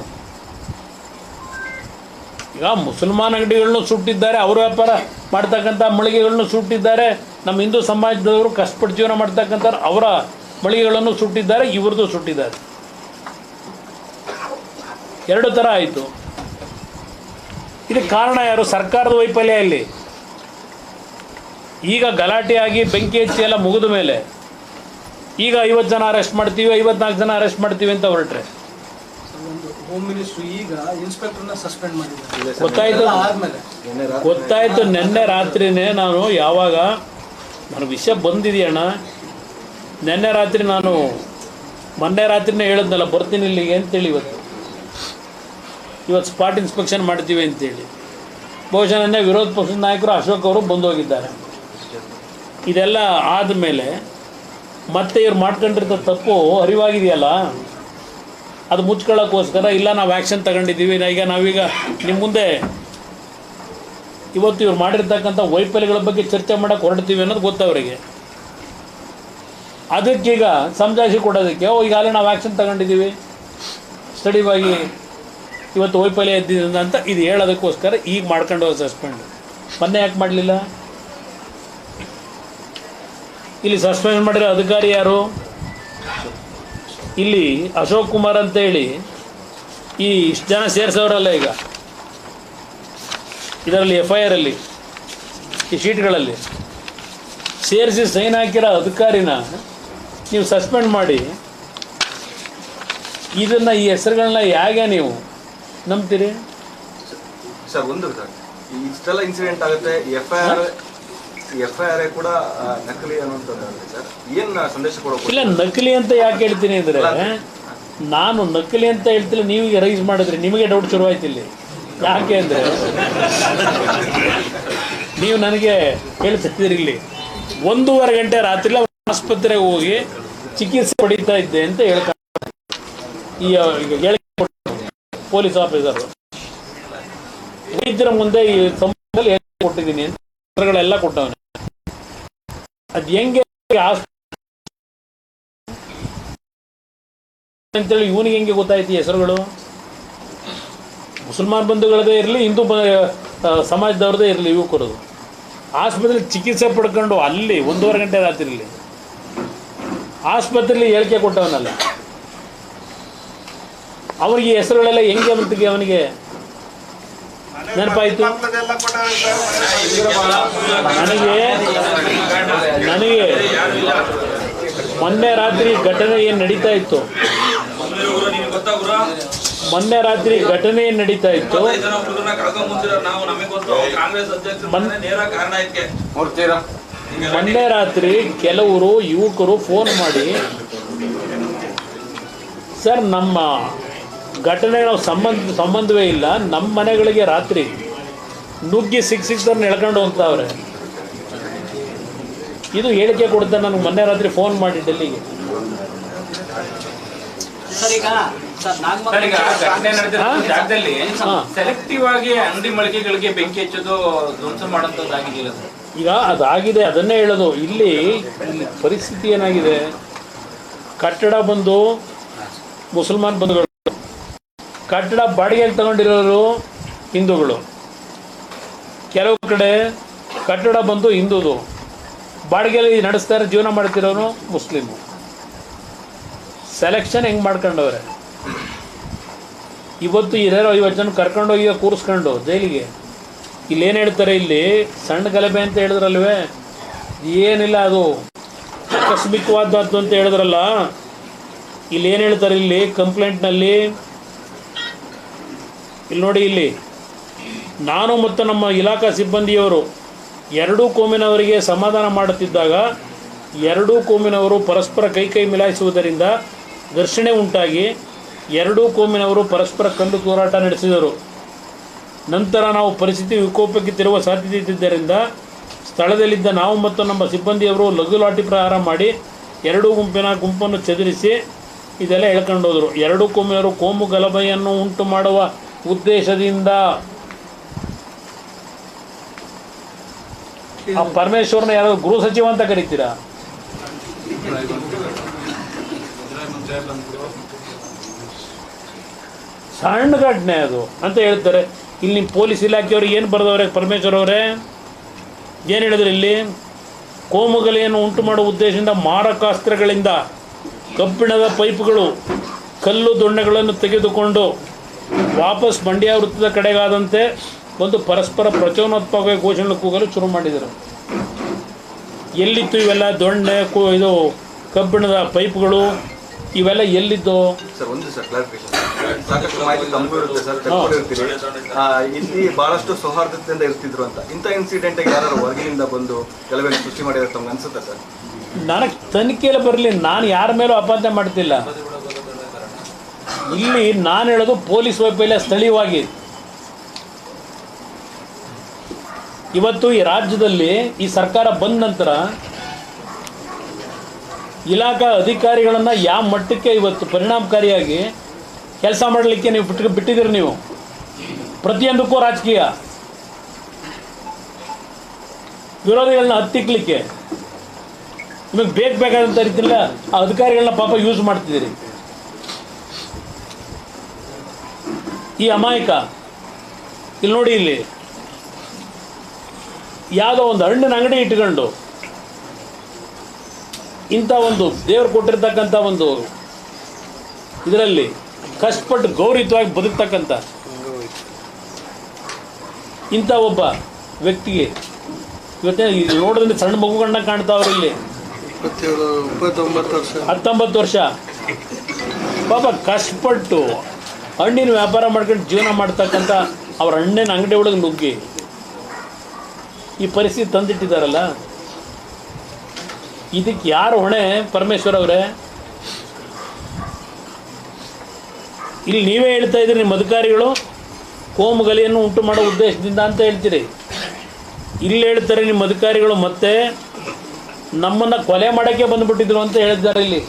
ಈಗ ಮುಸಲ್ಮಾನ್ ಅಂಗಡಿಗಳನ್ನೂ ಸುಟ್ಟಿದ್ದಾರೆ, ಅವ್ರ ವ್ಯಾಪಾರ ಮಾಡ್ತಕ್ಕಂಥ ಮಳಿಗೆಗಳನ್ನು ಸುಟ್ಟಿದ್ದಾರೆ. ನಮ್ಮ ಹಿಂದೂ ಸಮಾಜದವರು ಕಷ್ಟಪಟ್ಟು ಜೀವನ ಮಾಡ್ತಕ್ಕಂಥ ಅವರ ಮಳಿಗೆಗಳನ್ನು ಸುಟ್ಟಿದ್ದಾರೆ, ಇವ್ರದ್ದು ಸುಟ್ಟಿದ್ದಾರೆ. ಎರಡು ಥರ ಆಯಿತು. ಇದಕ್ಕೆ ಕಾರಣ ಯಾರು? ಸರ್ಕಾರದ ವೈಫಲ್ಯ. ಇಲ್ಲಿ ಈಗ ಗಲಾಟೆಯಾಗಿ ಬೆಂಕಿ ಹಚ್ಚಿ ಎಲ್ಲ ಮುಗಿದ ಮೇಲೆ ಈಗ 50 ಜನ ಅರೆಸ್ಟ್ ಮಾಡ್ತೀವಿ, 54 ಜನ ಅರೆಸ್ಟ್ ಮಾಡ್ತೀವಿ ಅಂತ ಹೊರಟ್ರೆ ಹೋಮ್ ಮಿನಿಸ್ಟ್ರು ಈಗ ಇನ್ಸ್ಪೆಕ್ಟರ್ನ ಸಸ್ಪೆಂಡ್ ಮಾಡಿದ್ದಾರೆ. ಗೊತ್ತಾಯ್ತು. ನಿನ್ನೆ ರಾತ್ರಿನೇ ನಾನು ಯಾವಾಗ ನನಗೆ ವಿಷಯ ಬಂದಿದೆಯಣ್ಣ, ನಿನ್ನೆ ರಾತ್ರಿ ನಾನು ಮೊನ್ನೆ ರಾತ್ರಿನೇ ಹೇಳಿದ್ನಲ್ಲ ಬರ್ತೀನಿ ಇಲ್ಲಿಗೆ ಅಂತೇಳಿ. ಇವತ್ತು ಸ್ಪಾಟ್ ಇನ್ಸ್ಪೆಕ್ಷನ್ ಮಾಡ್ತೀವಿ ಅಂತೇಳಿ ಬಹುಶಃ ನಿನ್ನೆ ವಿರೋಧ ಪಕ್ಷದ ನಾಯಕರು ಅಶೋಕ್ ಅವರು ಬಂದು ಹೋಗಿದ್ದಾರೆ. ಇದೆಲ್ಲ ಆದಮೇಲೆ ಮತ್ತೆ ಇವ್ರು ಮಾಡ್ಕೊಂಡಿರ್ತ ತಪ್ಪು ಅರಿವಾಗಿದೆಯಲ್ಲ, ಅದು ಮುಚ್ಕೊಳ್ಳೋಕ್ಕೋಸ್ಕರ ಇಲ್ಲ ನಾವು ಆ್ಯಕ್ಷನ್ ತಗೊಂಡಿದ್ದೀವಿ, ಈಗ ನಾವೀಗ ನಿಮ್ಮ ಮುಂದೆ ಇವತ್ತು ಇವ್ರು ಮಾಡಿರ್ತಕ್ಕಂಥ ವೈಫಲ್ಯಗಳ ಬಗ್ಗೆ ಚರ್ಚೆ ಮಾಡೋಕ್ಕೆ ಹೊರಡ್ತೀವಿ ಅನ್ನೋದು ಗೊತ್ತವರಿಗೆ. ಅದಕ್ಕೀಗ ಸಮಜಾಯಿಷಿ ಕೊಡೋದಕ್ಕೆ ಈಗಾಗಲೇ ನಾವು ಆ್ಯಕ್ಷನ್ ತಗೊಂಡಿದ್ದೀವಿ, ಸ್ಟಡಿವಾಗಿ ಇವತ್ತು ವೈಫಲ್ಯ ಎದ್ದಿದ್ದ ಅಂತ ಇದು ಹೇಳೋದಕ್ಕೋಸ್ಕರ ಈಗ ಮಾಡ್ಕೊಂಡು ಹೋಗಿ ಸಸ್ಪೆಂಡ್. ಮೊನ್ನೆ ಯಾಕೆ ಮಾಡಲಿಲ್ಲ? ಇಲ್ಲಿ ಸಸ್ಪೆಂಡ್ ಮಾಡಿರೋ ಅಧಿಕಾರಿ ಯಾರು? ಇಲ್ಲಿ ಅಶೋಕ್ ಕುಮಾರ್ ಅಂತೇಳಿ ಈ ಇಷ್ಟು ಜನ ಸೇರಿಸೋರಲ್ಲ ಈಗ ಇದರಲ್ಲಿ FIR ಅಲ್ಲಿ ಈ ಶೀಟ್ಗಳಲ್ಲಿ ಸೇರಿಸಿ ಸೈನ್ ಹಾಕಿರೋ ಅಧಿಕಾರಿನ ನೀವು ಸಸ್ಪೆಂಡ್ ಮಾಡಿ ಇದನ್ನು ಈ ಹೆಸರುಗಳನ್ನ ಹೇಗೆ ನೀವು ನಂಬ್ತೀರಿ? ಸರ್ ಒಂದು ಸರ್ ಇಷ್ಟೆಲ್ಲ ಇನ್ಸಿಡೆಂಟ್ ಆಗುತ್ತೆ, FIR ಕೂಡ ನಕಲಿ ಅನ್ನುವಂಥದ್ದು ಸರ್, ಏನು ಸಂದೇಶ ಕೊಡೋಕೆ? ಇಲ್ಲ, ನಕಲಿ ಅಂತ ಯಾಕೆ ಹೇಳ್ತೀನಿ ಅಂದರೆ, ನಾನು ನಕಲಿ ಅಂತ ಹೇಳ್ತಿಲ್ಲ, ನೀವೀಗ ರೈಸ್ ಮಾಡಿದ್ರಿ, ನಿಮಗೆ ಡೌಟ್ ಶುರುವಾಯ್ತು ಇಲ್ಲಿ. ಯಾಕೆ ಅಂದರೆ ನೀವು ನನಗೆ ಹೇಳ್ತಿದ್ದೀರಿ ಇಲ್ಲಿ 1:30 ಗಂಟೆ ರಾತ್ರಿ ಆಸ್ಪತ್ರೆಗೆ ಹೋಗಿ ಚಿಕಿತ್ಸೆ ಪಡೀತಾ ಇದ್ದೆ ಅಂತ ಹೇಳ್ತಾರೆ ಈ ಹೇಳಿಕೆ ಪೊಲೀಸ್ ಆಫೀಸರ್. ವೈದ್ಯರ ಮುಂದೆ ಈ ಸಂಬಂಧದಲ್ಲಿ ಕೊಟ್ಟಿದ್ದೀನಿ ಅಂತ ಪತ್ರಗಳೆಲ್ಲ ಕೊಟ್ಟವನೆ. ಅದು ಹೆಂಗೆ ಅಂತೇಳಿ ಇವನಿಗೆ ಹೆಂಗೆ ಗೊತ್ತಾಯ್ತು ಹೆಸರುಗಳು? ಮುಸಲ್ಮಾನ್ ಬಂಧುಗಳದೇ ಇರಲಿ, ಹಿಂದೂ ಸಮಾಜದವ್ರದ್ದೇ ಇರಲಿ, ಯುವಕರದು ಆಸ್ಪತ್ರೆಯಲ್ಲಿ ಚಿಕಿತ್ಸೆ ಪಡ್ಕೊಂಡು ಅಲ್ಲಿ 1.5 ಗಂಟೆ ರಾತ್ರಿಲಿ ಆಸ್ಪತ್ರೆಯಲ್ಲಿ ಹೇಳಿಕೆ ಕೊಟ್ಟವನಲ್ಲ, ಅವನಿಗೆ ಹೆಸರುಗಳೆಲ್ಲ ಹೆಂಗೆ ಅವನಿಗೆ ನೆನಪಾಯಿತು? ನನಗೆ ಮೊನ್ನೆ ರಾತ್ರಿ ಘಟನೆ ಏನು ನಡೀತಾ ಇತ್ತು, ಮೊನ್ನೆ ರಾತ್ರಿ ಘಟನೆ ಏನು ನಡೀತಾ ಇತ್ತು, ಮೊನ್ನೆ ರಾತ್ರಿ ಕೆಲವರು ಯುವಕರು ಫೋನ್ ಮಾಡಿ, ಸರ್ ನಮ್ಮ ಘಟನೆಗೆ ನಾವು ಸಂಬಂಧವೇ ಇಲ್ಲ, ನಮ್ಮ ಮನೆಗಳಿಗೆ ರಾತ್ರಿ ನುಗ್ಗಿ ಸಿಕ್ಸರ್ನ ಎಳ್ಕೊಂಡು ಹೋಗ್ತಾವ್ರೆ. ಇದು ಹೇಳಿಕೆ ಕೊಡ್ತಾರೆ ನನಗೆ ಮೊನ್ನೆ ರಾತ್ರಿ ಫೋನ್ ಮಾಡಿ ಡೆಲ್ಲಿಗೆ. ಘಟನೆ ನಡೆದ ಜಾಗದಲ್ಲಿ ಸೆಲೆಕ್ಟಿವ್ ಆಗಿ ಅಂಗಡಿ ಮಳಿಗೆಗಳಿಗೆ ಬೆಂಕಿ ಹಚ್ಚೋದು, ಧ್ವಂಸ ಮಾಡೋದಾಗಿದೆಯಲ್ಲ ಸರ್? ಈಗ ಅದಾಗಿದೆ, ಅದನ್ನೇ ಹೇಳೋದು. ಇಲ್ಲಿ ಪರಿಸ್ಥಿತಿ ಏನಾಗಿದೆ, ಕಟ್ಟಡ ಬಂದು ಮುಸಲ್ಮಾನ್ ಬಂಧುಗಳು, ಕಟ್ಟಡ ಬಾಡಿಗೆಗೆ ತಗೊಂಡಿರೋರು ಹಿಂದೂಗಳು, ಕೆಲವು ಕಡೆ ಕಟ್ಟಡ ಬಂದು ಹಿಂದೂದು, ಬಾಡಿಗೆಯಲ್ಲಿ ನಡೆಸ್ತಾರೆ, ಜೀವನ ಮಾಡ್ತಿರೋನು ಮುಸ್ಲಿಮು. ಸೆಲೆಕ್ಷನ್ ಹೆಂಗೆ ಮಾಡ್ಕೊಂಡವ್ರೆ? ಇವತ್ತು 50 ಜನ ಕರ್ಕೊಂಡೋಗಿ ಕೂರಿಸ್ಕೊಂಡು ಜೈಲಿಗೆ. ಇಲ್ಲಿ ಏನು ಹೇಳ್ತಾರೆ, ಇಲ್ಲಿ ಸಣ್ಣ ಗಲಭೆ ಅಂತ ಹೇಳಿದ್ರಲ್ವೇ, ಏನಿಲ್ಲ ಅದು ಆಕಸ್ಮಿಕವಾದದ್ದು ಅಂತ ಹೇಳಿದ್ರಲ್ಲ, ಇಲ್ಲಿ ಏನು ಹೇಳ್ತಾರೆ, ಇಲ್ಲಿ ಕಂಪ್ಲೇಂಟ್ನಲ್ಲಿ ಇಲ್ಲಿ ನೋಡಿ, ಇಲ್ಲಿ ನಾನು ಮತ್ತು ನಮ್ಮ ಇಲಾಖಾ ಸಿಬ್ಬಂದಿಯವರು ಎರಡೂ ಕೋಮಿನವರಿಗೆ ಸಮಾಧಾನ ಮಾಡುತ್ತಿದ್ದಾಗ ಎರಡೂ ಕೋಮಿನವರು ಪರಸ್ಪರ ಕೈ ಮಿಲಾಯಿಸುವುದರಿಂದ ಘರ್ಷಣೆ ಉಂಟಾಗಿ ಎರಡೂ ಕೋಮಿನವರು ಪರಸ್ಪರ ಕಲ್ಲು ತೂರಾಟ ನಡೆಸಿದರು. ನಂತರ ನಾವು ಪರಿಸ್ಥಿತಿ ವಿಕೋಪಕ್ಕೆ ತಿರುವ ಸಾಧ್ಯತೆ ಇದ್ದಿದ್ದರಿಂದ ಸ್ಥಳದಲ್ಲಿದ್ದ ನಾವು ಮತ್ತು ನಮ್ಮ ಸಿಬ್ಬಂದಿಯವರು ಲಘು ಲಾಠಿ ಪ್ರಹಾರ ಮಾಡಿ ಎರಡೂ ಗುಂಪನ್ನು ಚದುರಿಸಿ ಇದೆಲ್ಲ ಹೇಳ್ಕೊಂಡು ಹೋದರು. ಎರಡೂ ಕೋಮಿನವರು ಕೋಮು ಗಲಭೆಯನ್ನು ಉಂಟು ಮಾಡುವ ಉದ್ದೇಶದಿಂದ ಆ ಪರಮೇಶ್ವರನ ಯಾರು ಗೃಹ ಸಚಿವ ಅಂತ ಕರಿತೀರಾ? ಸಣ್ಣ ಘಟನೆ ಅದು ಅಂತ ಹೇಳ್ತಾರೆ. ಇಲ್ಲಿ ನಿಮ್ಮ ಪೊಲೀಸ್ ಇಲಾಖೆಯವರು ಏನು ಬರೆದವ್ರೆ, ಪರಮೇಶ್ವರ್ ಅವರೇ ಏನು ಹೇಳಿದ್ರು, ಇಲ್ಲಿ ಕೋಮುಗಲೆಯನ್ನು ಉಂಟು ಮಾಡುವ ಉದ್ದೇಶದಿಂದ ಮಾರಕಾಸ್ತ್ರಗಳಿಂದ ಕಬ್ಬಿಣದ ಪೈಪ್ಗಳು, ಕಲ್ಲು ದೊಣ್ಣೆಗಳನ್ನು ತೆಗೆದುಕೊಂಡು ವಾಪಸ್ ಮಂಡ್ಯ ವೃತ್ತದ ಕಡೆಗಾದಂತೆ ಒಂದು ಪರಸ್ಪರ ಪ್ರಚೋದನಾತ್ಮಕ ಘೋಷಣೆ ಕೂಗಲು ಶುರು ಮಾಡಿದರು. ಎಲ್ಲಿತ್ತು ಇವೆಲ್ಲ ದೊಣ್ಣೆ, ಇದು ಕಬ್ಬಿಣದ ಪೈಪ್ಗಳು, ಇವೆಲ್ಲ ಎಲ್ಲಿದ್ದು? ಸರ್ ಒಂದು ಸರ್ ಕ್ಲಾರಿಫಿಕೇಶನ್, ಸಾಕಷ್ಟು ಮಾಹಿತಿ ತಮಗೂ ಇರುತ್ತೆ ಸರ್, ತಿಳ್ಕೊಂಡಿರ್ತೀರಿ. ಇಲ್ಲಿ ಬಹಳಷ್ಟು ಸೌಹಾರ್ದತೆಯಿಂದ ಇರ್ತಿದ್ರು ಅಂತ, ಇಂಥ ಇನ್ಸಿಡೆಂಟ್ಗೆ ಯಾರು ಹೊರಗಿನಿಂದ ಬಂದು ಗಲಭೆ ಸೃಷ್ಟಿ ಮಾಡಿದ್ರೆ ತಮ್ಗೆ ಅನ್ಸುತ್ತೆ ಸರ್? ನನಗೆ ತನಿಖೆಯಲ್ಲಿ ಬರಲಿ, ನಾನು ಯಾರ ಮೇಲೂ ಅಪಾದನೆ ಮಾಡ್ತಿಲ್ಲ. ಇಲ್ಲಿ ನಾನು ಹೇಳೋದು ಪೊಲೀಸ್ ವೈಫಲ್ಯ ಸ್ಥಳೀಯವಾಗಿ. ಇವತ್ತು ಈ ರಾಜ್ಯದಲ್ಲಿ ಈ ಸರ್ಕಾರ ಬಂದ ನಂತರ ಇಲಾಖಾ ಅಧಿಕಾರಿಗಳನ್ನು ಯಾವ ಮಟ್ಟಕ್ಕೆ ಇವತ್ತು ಪರಿಣಾಮಕಾರಿಯಾಗಿ ಕೆಲಸ ಮಾಡಲಿಕ್ಕೆ ನೀವು ಬಿಟ್ಟಿದ್ದೀರಿ. ನೀವು ಪ್ರತಿಯೊಂದಕ್ಕೂ ರಾಜಕೀಯ ವಿರೋಧಿಗಳನ್ನ ಹತ್ತಿಕ್ಲಿಕ್ಕೆ ನಿಮಗೆ ಬೇಕಾದಂಥ ರೀತಿಯಲ್ಲ ಆ ಅಧಿಕಾರಿಗಳನ್ನ ಪಾಪ ಯೂಸ್ ಮಾಡ್ತಿದ್ದೀರಿ. ಈ ಅಮಾಯಕ ಇಲ್ಲಿ ನೋಡಿ, ಇಲ್ಲಿ ಯಾವುದೋ ಒಂದು ಹಣ್ಣಿನ ಅಂಗಡಿ ಇಟ್ಕೊಂಡು ಇಂಥ ಒಂದು ದೇವರು ಕೊಟ್ಟಿರ್ತಕ್ಕಂಥ ಒಂದು ಇದರಲ್ಲಿ ಕಷ್ಟಪಟ್ಟು ಗೌರವಯುತವಾಗಿ ಬದುಕ್ತಕ್ಕಂಥ ಇಂಥ ಒಬ್ಬ ವ್ಯಕ್ತಿಗೆ ಇವತ್ತೇ ನೋಡೋದ್ರಿಂದ ಸಣ್ಣ ಮಗುಗಳನ್ನ ಕಾಣ್ತಾವ್ರು. ಇಲ್ಲಿ 19 ವರ್ಷ ಪಾಪ ಕಷ್ಟಪಟ್ಟು ಹಣ್ಣಿನ ವ್ಯಾಪಾರ ಮಾಡ್ಕೊಂಡು ಜೀವನ ಮಾಡ್ತಕ್ಕಂಥ ಅವ್ರ ಹಣ್ಣಿನ ಅಂಗಡಿ ಒಳಗೆ ನುಗ್ಗಿ ಈ ಪರಿಸ್ಥಿತಿ ತಂದಿಟ್ಟಿದ್ದಾರಲ್ಲ, ಇದಕ್ಕೆ ಯಾರು ಹೊಣೆ? ಪರಮೇಶ್ವರ್ ಅವರೇ, ಇಲ್ಲಿ ನೀವೇ ಹೇಳ್ತಾ ಇದ್ದೀರಿ ನಿಮ್ಮ ಅಧಿಕಾರಿಗಳು ಕೋಮು ಗಲಿಯನ್ನು ಉಂಟು ಮಾಡೋ ಉದ್ದೇಶದಿಂದ ಅಂತ ಹೇಳ್ತೀರಿ. ಇಲ್ಲಿ ಹೇಳ್ತಾರೆ ನಿಮ್ಮ ಅಧಿಕಾರಿಗಳು ಮತ್ತೆ ನಮ್ಮನ್ನು ಕೊಲೆ ಮಾಡೋಕ್ಕೆ ಬಂದುಬಿಟ್ಟಿದ್ರು ಅಂತ ಹೇಳಿದ್ದಾರೆ. ಇಲ್ಲಿ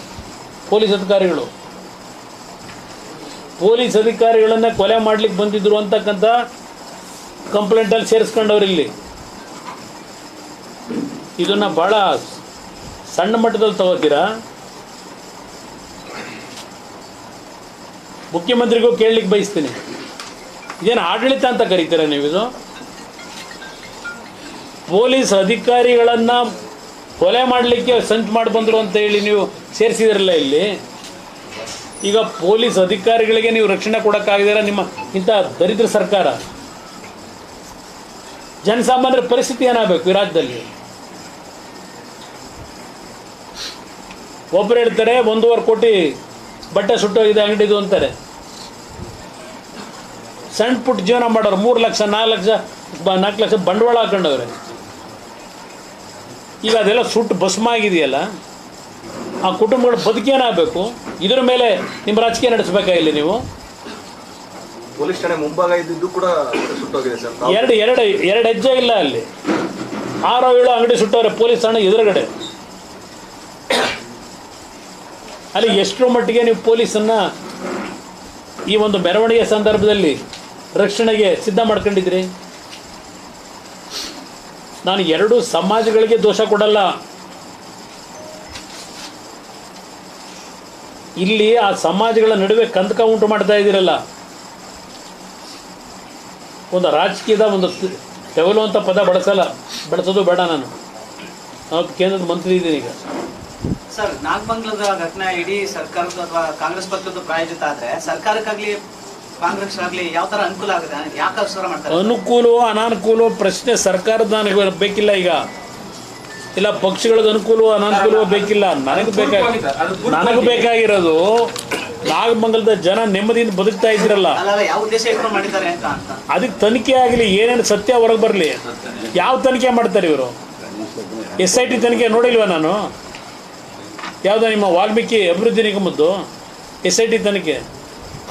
ಪೊಲೀಸ್ ಅಧಿಕಾರಿಗಳು ಪೊಲೀಸ್ ಅಧಿಕಾರಿಗಳನ್ನೇ ಕೊಲೆ ಮಾಡ್ಲಿಕ್ಕೆ ಬಂದಿದ್ರು ಅಂತಕ್ಕಂಥ ಕಂಪ್ಲೇಂಟಲ್ಲಿ ಸೇರಿಸ್ಕೊಂಡವ್ರು. ಇಲ್ಲಿ ಇದನ್ನು ಭಾಳ ಸಣ್ಣ ಮಟ್ಟದಲ್ಲಿ ತಗೋತೀರಾ? ಮುಖ್ಯಮಂತ್ರಿಗೂ ಕೇಳಲಿಕ್ಕೆ ಬಯಸ್ತೀನಿ, ಇದೇನು ಆಡಳಿತ ಅಂತ ಕರೀತೀರ ನೀವಿದು? ಪೊಲೀಸ್ ಅಧಿಕಾರಿಗಳನ್ನು ಕೊಲೆ ಮಾಡಲಿಕ್ಕೆ ಸಂಚು ಮಾಡಿ ಬಂದರು ಅಂತ ಹೇಳಿ ನೀವು ಸೇರಿಸಿದಿರಲ್ಲ ಇಲ್ಲಿ. ಈಗ ಪೊಲೀಸ್ ಅಧಿಕಾರಿಗಳಿಗೆ ನೀವು ರಕ್ಷಣೆ ಕೊಡೋಕ್ಕಾಗದಿರ ನಿಮ್ಮ ಇಂಥ ದರಿದ್ರ ಸರ್ಕಾರ. ಜನಸಾಮಾನ್ಯರ ಪರಿಸ್ಥಿತಿ ಏನಾಗಬೇಕು ಈ ರಾಜ್ಯದಲ್ಲಿ? ಒಬ್ಬರು ಹೇಳ್ತಾರೆ 1.5 ಕೋಟಿ ಬಟ್ಟೆ ಸುಟ್ಟೋಗಿದೆ ಅಂಗಡಿದು ಅಂತಾರೆ. ಸಣ್ಣ ಪುಟ್ಟ ಜೀವನ ಮಾಡೋರು 3 ಲಕ್ಷ 4 ಲಕ್ಷ ಬಂಡವಾಳ ಹಾಕೊಂಡವ್ರೆ. ಈಗ ಅದೆಲ್ಲ ಸುಟ್ಟು ಭಸ್ಮ ಆಗಿದೆಯಲ್ಲ, ಆ ಕುಟುಂಬಗಳ ಬದುಕೇನಾಗಬೇಕು? ಇದರ ಮೇಲೆ ನಿಮ್ಮ ರಾಜಕೀಯ ನಡೆಸಬೇಕಾ ಇಲ್ಲಿ ನೀವು? ಪೊಲೀಸ್ ಠಾಣೆ ಮುಂಭಾಗ ಇದ್ದಿದ್ದು ಕೂಡ ಸುಟ್ಟೋಗಿದೆ ಸರ್. ಎರಡು ಹೆಜ್ಜೆ ಇಲ್ಲ ಅಲ್ಲಿ. 6-7 ಅಂಗಡಿ ಸುಟ್ಟವ್ರೆ ಪೊಲೀಸ್ ಠಾಣೆ ಎದುರುಗಡೆ. ಅಲ್ಲಿ ಎಷ್ಟರ ಮಟ್ಟಿಗೆ ನೀವು ಪೊಲೀಸನ್ನು ಈ ಒಂದು ಮೆರವಣಿಗೆ ಸಂದರ್ಭದಲ್ಲಿ ರಕ್ಷಣೆಗೆ ಸಿದ್ಧ ಮಾಡ್ಕೊಂಡಿದ್ರಿ? ನಾನು 2 ಸಮಾಜಗಳಿಗೆ ದೋಷ ಕೊಡಲ್ಲ. ಇಲ್ಲಿ ಆ ಸಮಾಜಗಳ ನಡುವೆ ಕಂದಕ ಉಂಟು ಮಾಡ್ತಾ ಇದ್ದೀರಲ್ಲ. ಒಂದು ರಾಜಕೀಯದ ಒಂದು ತೆವಲು ಅಂತ ಪದ ಬಳಸೋದು ಬೇಡ. ನಾನು ಕೇಂದ್ರದ ಮಂತ್ರಿ ಇದ್ದೀನಿ ಈಗ. ಸರ್, ನಾಗಮಂಗಲದ ಘಟನೆ ಇಡೀ ಸರ್ಕಾರದ ಅಥವಾ ಕಾಂಗ್ರೆಸ್ ಪಕ್ಷದ ಪ್ರಾಯೋಜಿತ ಆದ್ರೆ ಸರ್ಕಾರಕ್ಕಾಗ್ಲಿ ಕಾಂಗ್ರೆಸ್ ಆಗಲಿ ಯಾವ ತರ ಅನುಕೂಲ ಆಗುತ್ತೆ? ಯಾಕೆ ಅವಸರ ಮಾಡ್ತಾರೆ? ಅನುಕೂಲವೋ ಅನಾನುಕೂಲವೋ ಪ್ರಶ್ನೆ ಸರ್ಕಾರದ ನನಗೆ ಬೇಕಿಲ್ಲ. ಈಗ ಇಲ್ಲ ಪಕ್ಷಗಳದ್ದು ಅನುಕೂಲವೋ ಅನಾನುಕೂಲವೋ ಬೇಕಿಲ್ಲ. ನನಗೆ ಬೇಕಾಗಿರೋದು ನಾಗಮಂಗಲದ ಜನ ನೆಮ್ಮದಿಯಿಂದ ಬದುಕ್ತಾ ಇದ್ದೀರಲ್ಲ, ಯಾವ ಉದ್ದೇಶ ಇಟ್ಕೊಂಡು ಮಾಡಿದ್ದಾರೆ ಅಂತ. ಅದಕ್ಕೆ ತನಿಖೆ ಆಗಲಿ, ಏನೇನು ಸತ್ಯ ಹೊರಗೆ ಬರಲಿ. ಯಾವ ತನಿಖೆ ಮಾಡ್ತಾರೆ ಇವರು? SIT ತನಿಖೆ ನೋಡಿಲ್ವ ನಾನು? ಯಾವುದೋ ನಿಮ್ಮ ವಾಲ್ಮೀಕಿ ಅಭಿವೃದ್ಧಿ ನಿಗಮದ್ದು SIT ತನಿಖೆ.